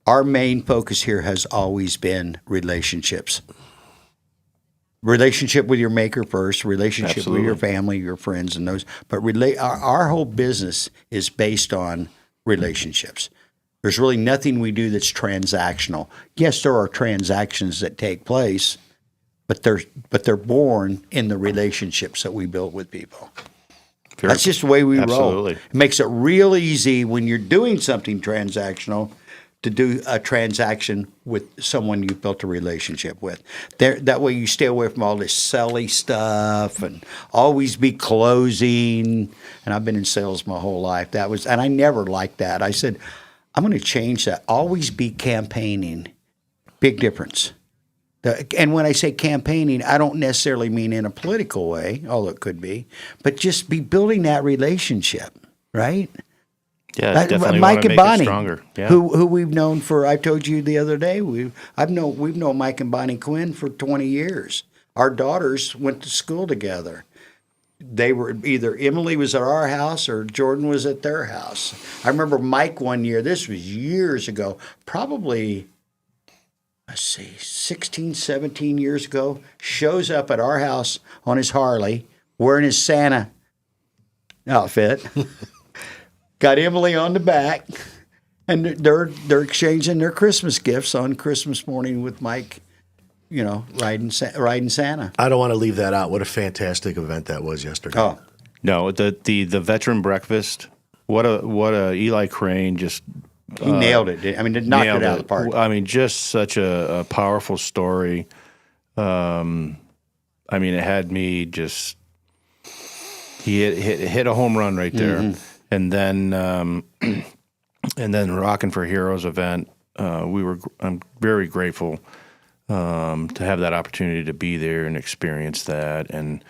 Our main focus here has always been relationships. Relationship with your maker first, relationship with your family, your friends, and those. But our whole business is based on relationships. There's really nothing we do that's transactional. Yes, there are transactions that take place, but they're born in the relationships that we build with people. That's just the way we roll. It makes it real easy when you're doing something transactional to do a transaction with someone you've built a relationship with. That way you stay away from all this selly stuff and always be closing. And I've been in sales my whole life. And I never liked that. I said, I'm going to change that. Always be campaigning. Big difference. And when I say campaigning, I don't necessarily mean in a political way, although it could be, but just be building that relationship, right? Yeah, definitely Mike want to and make Bonnie, it stronger. Yeah. who we've known for. I told you the other day we've known Mike and Bonnie Quinn for 20 years. Our daughters went to school together. They were either Emily was at our house or Jordan was at their house. I remember Mike one year. This was years ago, probably. Let's see, 16, 17 years ago, shows up at our house on his Harley wearing his Santa outfit. Got Emily on the back, and they're exchanging their Christmas gifts on Christmas morning with Mike, riding Santa. I don't want to leave that out. What a fantastic event that was yesterday. Oh, No, the veteran breakfast. What a Eli Crane just he nailed it. I mean, it knocked it out of the park. I mean, just such a powerful story. I mean, it had me just. He hit a home run right there, and then Rockin' for Heroes event. I'm very grateful to have that opportunity to be there and experience that, and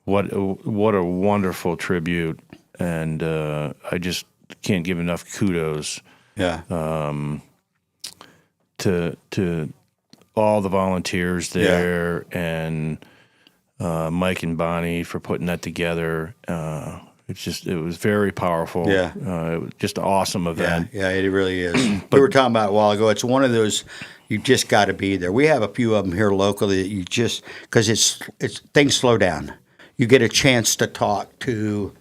what a wonderful tribute, and I just can't give enough kudos. Yeah. To all the volunteers there and Mike and Bonnie for putting that together. It was very powerful. Yeah. It was just an awesome event. Yeah, it really is. We were talking about it a while ago. It's one of those you just got to be there. We have a few of them here locally that you just because it's things slow down. You get a chance to talk to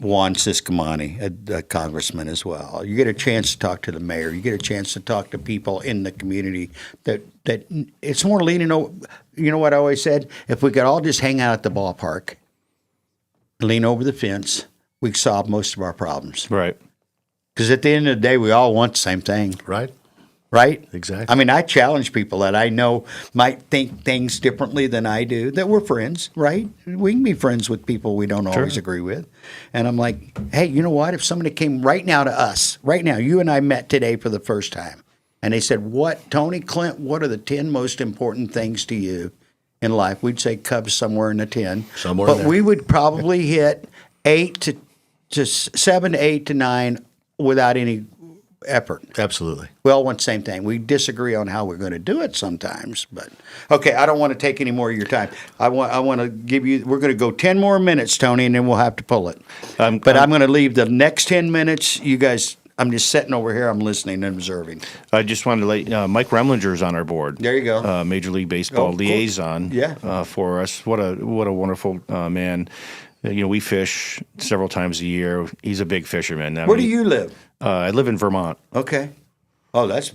Juan Ciscomani, a congressman as well. You get a chance to talk to the mayor. You get a chance to talk to people in the community that it's more leaning over. You know what I always said? If we could all just hang out at the ballpark, lean over the fence, we'd solve most of our problems. Right. Because at the end of the day, we all want the same thing. Right? Right? Exactly. I mean, I challenge people that I know might think things differently than I do, that we're friends, right? We can be friends with people we don't always agree with. And I'm like, hey, you know what? If somebody came right now to us, right now, you and I met today for the first time, and they said, Tony, Clint, what are the 10 most important things to you in life? We'd say Cubs somewhere in the 10. Somewhere in But there. we would probably hit 7 to 8 to 9 without any effort. Absolutely. We all want the same thing. We disagree on how we're going to do it sometimes, but okay. I don't want to take any more of your time. I want to give you. We're going to go 10 more minutes, Tony, and then we'll have to pull it. I'm going to leave the next 10 minutes. You guys, I'm just sitting over here. I'm listening and observing. I just wanted to let Mike Remlinger's on our board. There you go. Major League Baseball cool. liaison. Yeah. For us. What a wonderful man. We fish several times a year. He's a big fisherman. Where do you live? I live in Vermont. Okay. Oh, that's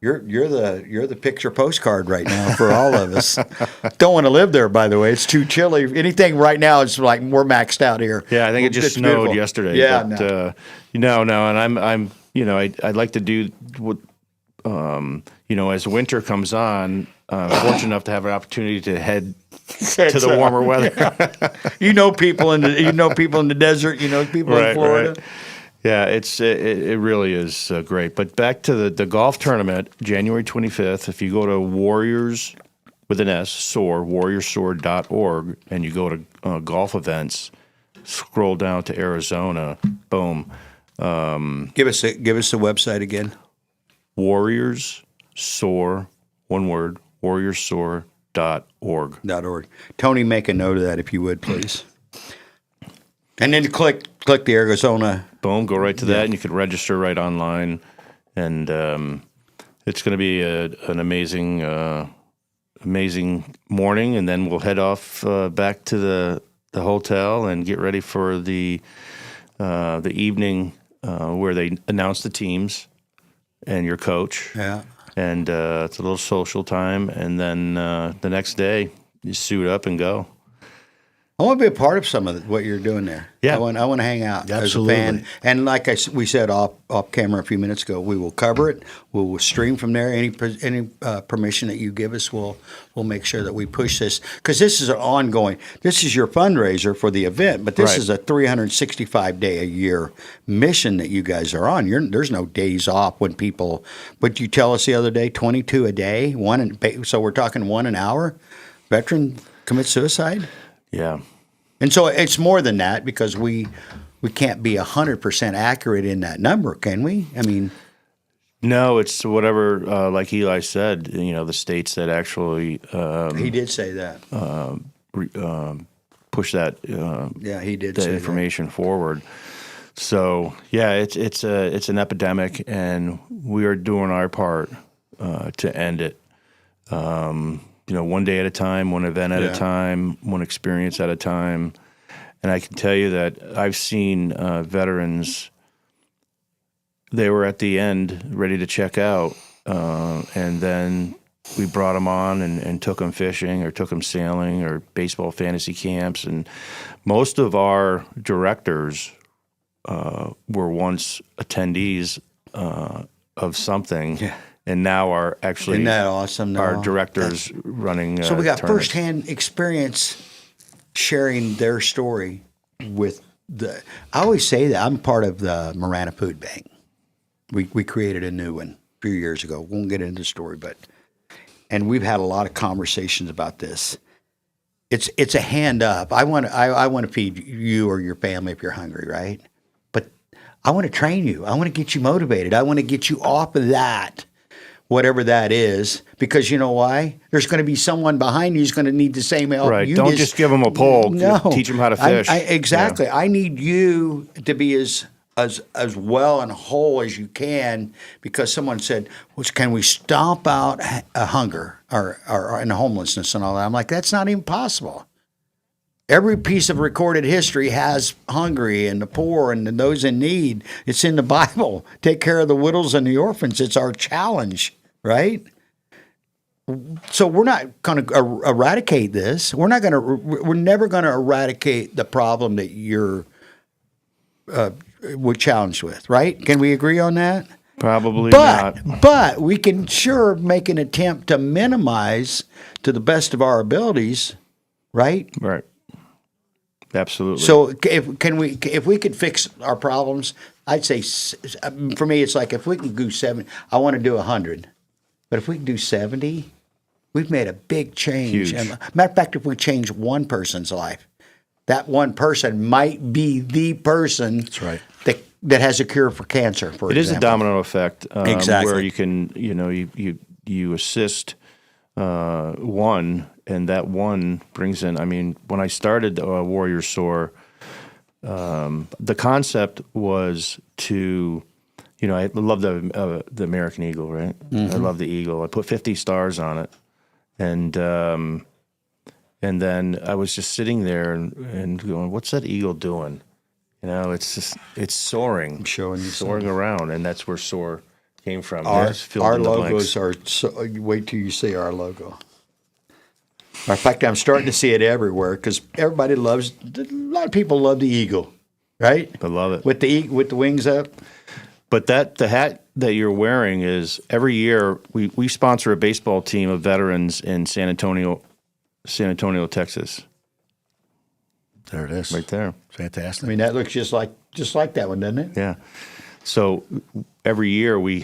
you're the picture postcard right now for all of us. Don't want to live there, by the way. It's too chilly. Anything right now is like we're maxed out here. Yeah, I think it just It's snowed beautiful. yesterday. Yeah, but, no, and I'm I'd like to do what as winter comes on. Fortunate enough to have an opportunity to head to the warmer weather. People in the desert. People in Florida. Right. Yeah, it really is great. But back to the golf tournament, January 25th. If you go to Warriors with an S, Soar, warriorsoar.org, and you go to golf events, scroll down to Arizona, boom. Give us the website again. Warriors Soar, one word, warriorsoar.org. .org. Tony, make a note of that if you would, please. And then click the Arizona. Boom, go right to that, and you can register right online. And it's going to be an amazing morning, and then we'll head off back to the hotel and get ready for the evening where they announce the teams and your coach. Yeah. And it's a little social time, and then the next day you suit up and go. I want to be a part of some of what you're doing there. Yeah. I want to hang out Absolutely. as a fan. And like we said off camera a few minutes ago, we will cover it. We will stream from there. Any permission that you give us, we'll make sure that we push this, because this is an ongoing. This is your fundraiser for the event, but this Right. is a 365-day-a-year mission that you guys are on. There's no days off when people. But you tell us the other day, 22 a day. So we're talking 1 an hour. Veteran commits suicide. Yeah. And so it's more than that, because we can't be 100% accurate in that number, can we? I mean, No, it's whatever, like Eli said, the states that actually he did say that. push that Yeah, he did that say information forward. So yeah, it's an epidemic, and we are doing our part to end it. One day at a time, one event at a time, one experience at a time. And I can tell you that I've seen veterans. They were at the end, ready to check out, and then we brought them on and took them fishing or took them sailing or baseball fantasy camps. And most of our directors were once attendees of something, and now are actually Isn't that awesome? our directors running. So we got tournaments. firsthand experience sharing their story with the. I always say that I'm part of the Marana Food Bank. We created a new one a few years ago. Won't get into the story, and we've had a lot of conversations about this. It's a hand up. I want to feed you or your family if you're hungry, right? But I want to train you. I want to get you motivated. I want to get you off of that, whatever that is, because you know why? There's going to be someone behind you who's going to need the same help. Right. You Don't just give them a pole. No. Teach them how to fish. Exactly. Yeah. I need you to be as well and whole as you can, because someone said, well, can we stomp out hunger or and homelessness and all that? I'm like, that's not even possible. Every piece of recorded history has hungry and the poor and those in need. It's in the Bible. Take care of the widows and the orphans. It's our challenge, right? So we're not going to eradicate this. We're never going to eradicate the problem that we're challenged with, right? Can we agree on that? Probably not. But we can sure make an attempt to minimize to the best of our abilities, right? Right. Absolutely. So if we could fix our problems, I'd say for me it's like if we can do 7, I want to do 100, but if we can do 70, we've made a big change. Huge. And matter of fact, if we change one person's life, that one person might be the person. That's right. That has a cure for cancer. For it example. is a domino effect. Exactly. Where you can, you assist one, and that one brings in. I mean, when I started Warrior Soar, the concept was to, I love the American Eagle, right? Mm-hmm. I love the Eagle. I put 50 stars on it, and then I was just sitting there and going, "What's that eagle doing?" It's soaring. I'm showing you soaring around, and that's where Soar came from. Our It's filled in the logos blanks. are. Wait till you see our logo. In fact, I'm starting to see it everywhere because everybody loves. A lot of people love the eagle, right? I love it with the wings up. But the hat that you're wearing is every year we sponsor a baseball team of veterans in San Antonio, Texas. There it is. Right there. Fantastic. I mean, that looks just like that one, doesn't it? Yeah. So every year they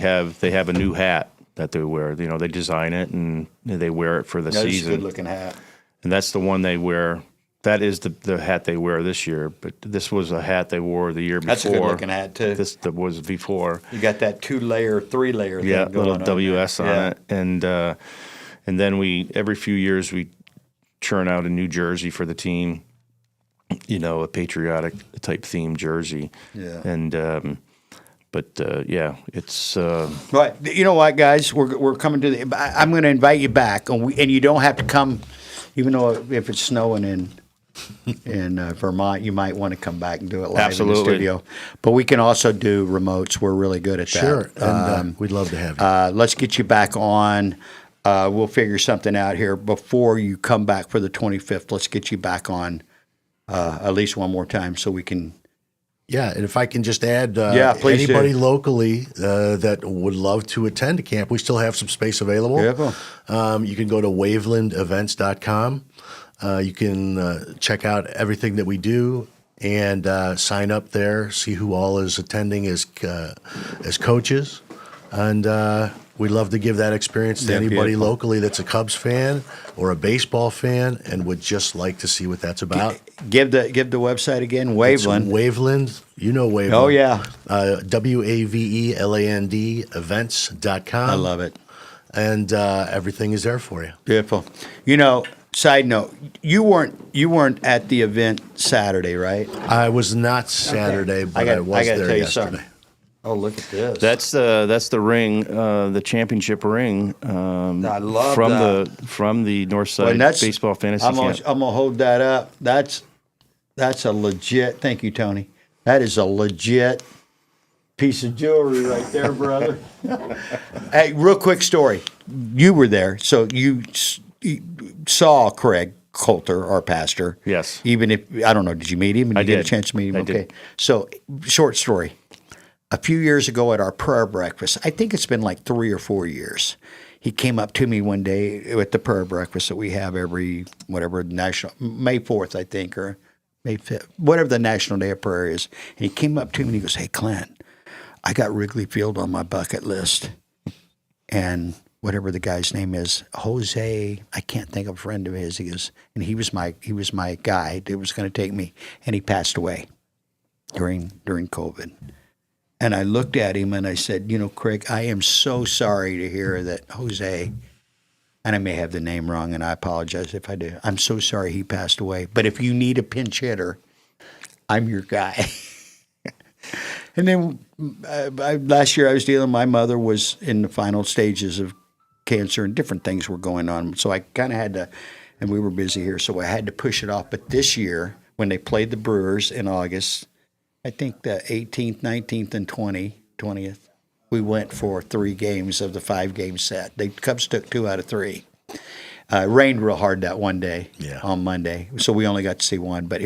have a new hat that they wear. They design it and they wear it for the That's season. a good looking hat. And that's the one they wear. That is the hat they wear this year. But this was a hat they wore the year before. That's a good looking hat too. This was before. You got that 2-layer, 3-layer thing going little on. WS on it. And then every few years we churn out a new jersey for the team. A patriotic type theme jersey. Yeah. And it's right. You know what, guys? We're coming to the. I'm going to invite you back, and you don't have to come, even though if it's snowing in Vermont, you might want to come back and do it live Absolutely. in the studio. But we can also do remotes. We're really good at that. Sure, and we'd love to have you. Let's get you back on. We'll figure something out here before you come back for the 25th. Let's get you back on at least one more time so we can. Yeah, and if I can just add, please anybody do. locally that would love to attend a camp, we still have some space available. You can go to wavelandevents.com. You can check out everything that we do and sign up there, see who all is attending as coaches. And we'd love to give that experience to anybody locally that's a Cubs fan or a baseball fan and would just like to see what that's about. Give the website again, Waveland. It's Waveland, you know Waveland. Oh, yeah. WAVELAND events.com. I love it. And everything is there for you. Beautiful. Side note, you weren't at the event Saturday, right? I was not Saturday, but I was there yesterday. Oh, look at this. That's the ring, the championship ring. I love from that. from the Northside Baseball Fantasy Camp. I'm gonna hold that up. That's a legit. Thank you, Tony. That is a legit piece of jewelry right there, brother. Hey, real quick story. You were there, so you saw Craig Coulter, our pastor. Yes. Even if I don't know, did you meet him? I Did you get did. a chance to meet him? I Okay. did. So, short story. A few years ago at our prayer breakfast, I think it's been like 3 or 4 years, he came up to me one day at the prayer breakfast that we have every, May 4th, I think, or May 5th, whatever the National Day of Prayer is. And he came up to me and he goes, "Hey, Clint, I got Wrigley Field on my bucket list." And whatever the guy's name is, Jose, I can't think of a friend of his. He goes, and he was my guy that was going to take me. And he passed away during COVID. And I looked at him and I said, Craig, I am so sorry to hear that Jose, and I may have the name wrong, and I apologize if I do. I'm so sorry he passed away. But if you need a pinch hitter, I'm your guy. And then last year I was my mother was in the final stages of cancer and different things were going on. So I kind of had to, and we were busy here, so I had to push it off. But this year, when they played the Brewers in August, I think the 18th, 19th, and 20th, we went for 3 games of the 5-game set. The Cubs took 2 out of 3. It rained real hard that one day on Monday, so we only got to see 1. But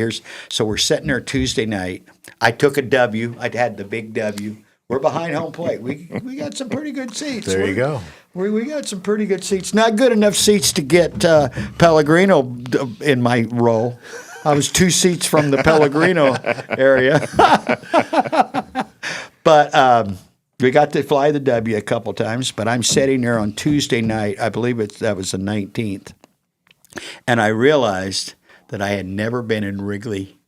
so we're sitting there Tuesday night. I took a W. I had the big W. We're behind home plate. We got some pretty good seats. There you go. We got some pretty good seats. Not good enough seats to get Pellegrino in my row. I was 2 seats from the Pellegrino area. But we got to fly the W a couple times. But I'm sitting there on Tuesday night. I believe that was the 19th. And I realized that I had never been in Wrigley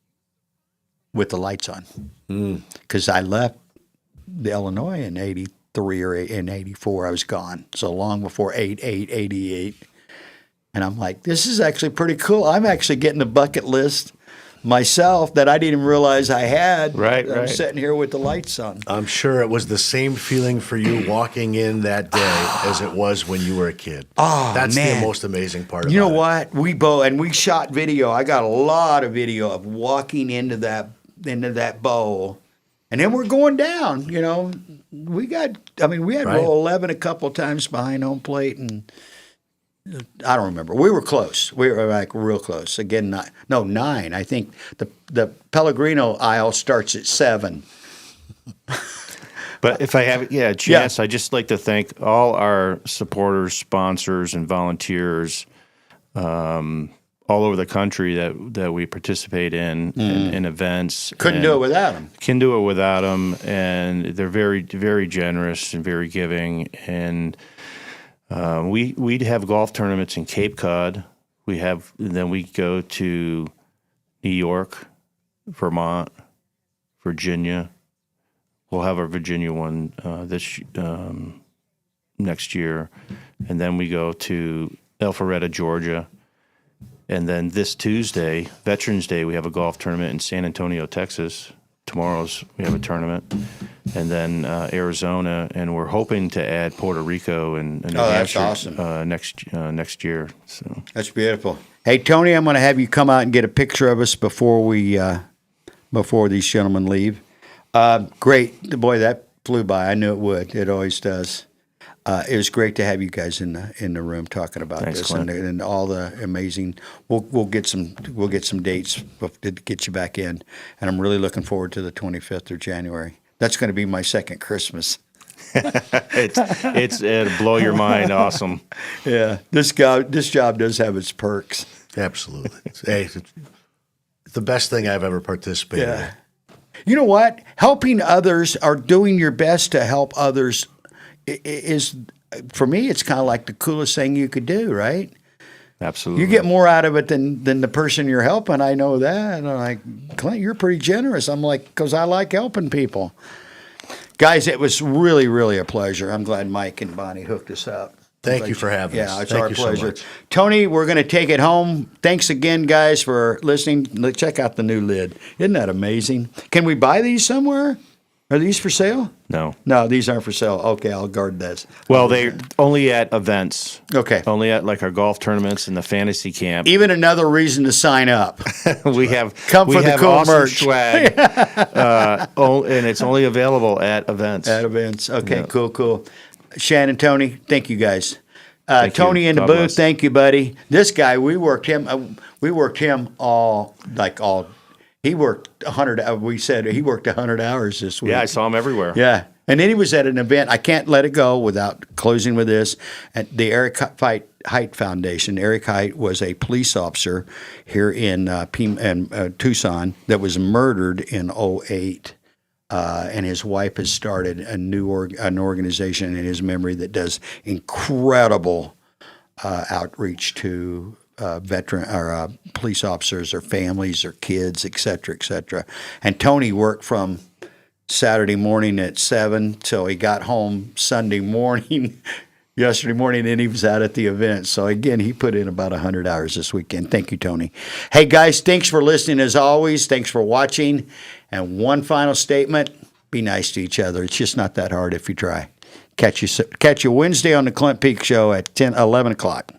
with the lights on. Because I left the Illinois in 83 or in 84. I was gone. So long before 88. And I'm like, this is actually pretty cool. I'm actually getting a bucket list myself that I didn't even realize I had. Right. I'm sitting here with the lights on. I'm sure it was the same feeling for you walking in that day as it was when you were a kid. Oh, That's man. the most amazing part about it. You know what? We shot video. I got a lot of video of walking into that bowl. And then we're going down, We had row 11 a couple of times behind home plate, and I don't remember. We were close. We were like real close. Again, 9. I think the Pellegrino aisle starts at 7. But if I have a chance, I'd just like to thank all our supporters, sponsors, and volunteers all over the country that we participate in events. Couldn't do it without them. Can do it without them, and they're very, very generous and very giving. And we'd have golf tournaments in Cape Cod. Then we go to New York, Vermont, Virginia. We'll have our Virginia one next year, and then we go to Alpharetta, Georgia. And then this Tuesday, Veterans Day, we have a golf tournament in San Antonio, Texas. Tomorrow's we have a tournament, and then Arizona, and we're hoping to add Puerto Rico and New that's Hampshire awesome. next year. So That's beautiful. Hey, Tony, I'm going to have you come out and get a picture of us before these gentlemen leave. Great. Boy, that flew by. I knew it would. It always does. It was great to have you guys in the room talking about Thanks, this Clint. and all the amazing. We'll get some dates to get you back in, and I'm really looking forward to the 25th of January. That's going to be my second Christmas. It'll blow your mind. Awesome. Yeah, this job does have its perks. Absolutely. It's the best thing I've ever participated in. You know what? Helping others or doing your best to help others is, for me, it's kind of like the coolest thing you could do, right? Absolutely. You get more out of it than the person you're helping. I know that. And I'm like, Clint, you're pretty generous. I'm like, because I like helping people. Guys, it was really, really a pleasure. I'm glad Mike and Bonnie hooked us up. Thank you for having us. Yeah, it's Thank our you so pleasure. much. Tony, we're going to take it home. Thanks again, guys, for listening. Check out the new lid. Isn't that amazing? Can we buy these somewhere? Are these for sale? No. No, these aren't for sale. Okay, I'll guard this. Well, they're only at events. Okay. Only at like our golf tournaments and the fantasy camp. Even another reason to sign up. We have Come we for the have cool awesome merch. swag, and it's only available at events. At events. Okay, Yeah. cool. Shannon, Tony, thank you guys. Thank Tony you. in the God booth, bless. thank you, buddy. This guy, we worked him all. He worked 100. We said he worked 100 hours this week. Yeah, I saw him everywhere. Yeah. And then he was at an event. I can't let it go without closing with this. At the Eric Height Foundation. Eric Height was a police officer here in Tucson that was murdered in 2008. And his wife has started an organization in his memory that does incredible outreach to veteran or police officers or families or kids, et cetera. And Tony worked from Saturday morning at 7 till he got home Sunday morning, yesterday morning, and he was out at the event. So again, he put in about 100 hours this weekend. Thank you, Tony. Hey guys, thanks for listening as always. Thanks for watching. And one final statement, be nice to each other. It's just not that hard if you try. Catch you Wednesday on the Clint Peak Show at 11 o'clock.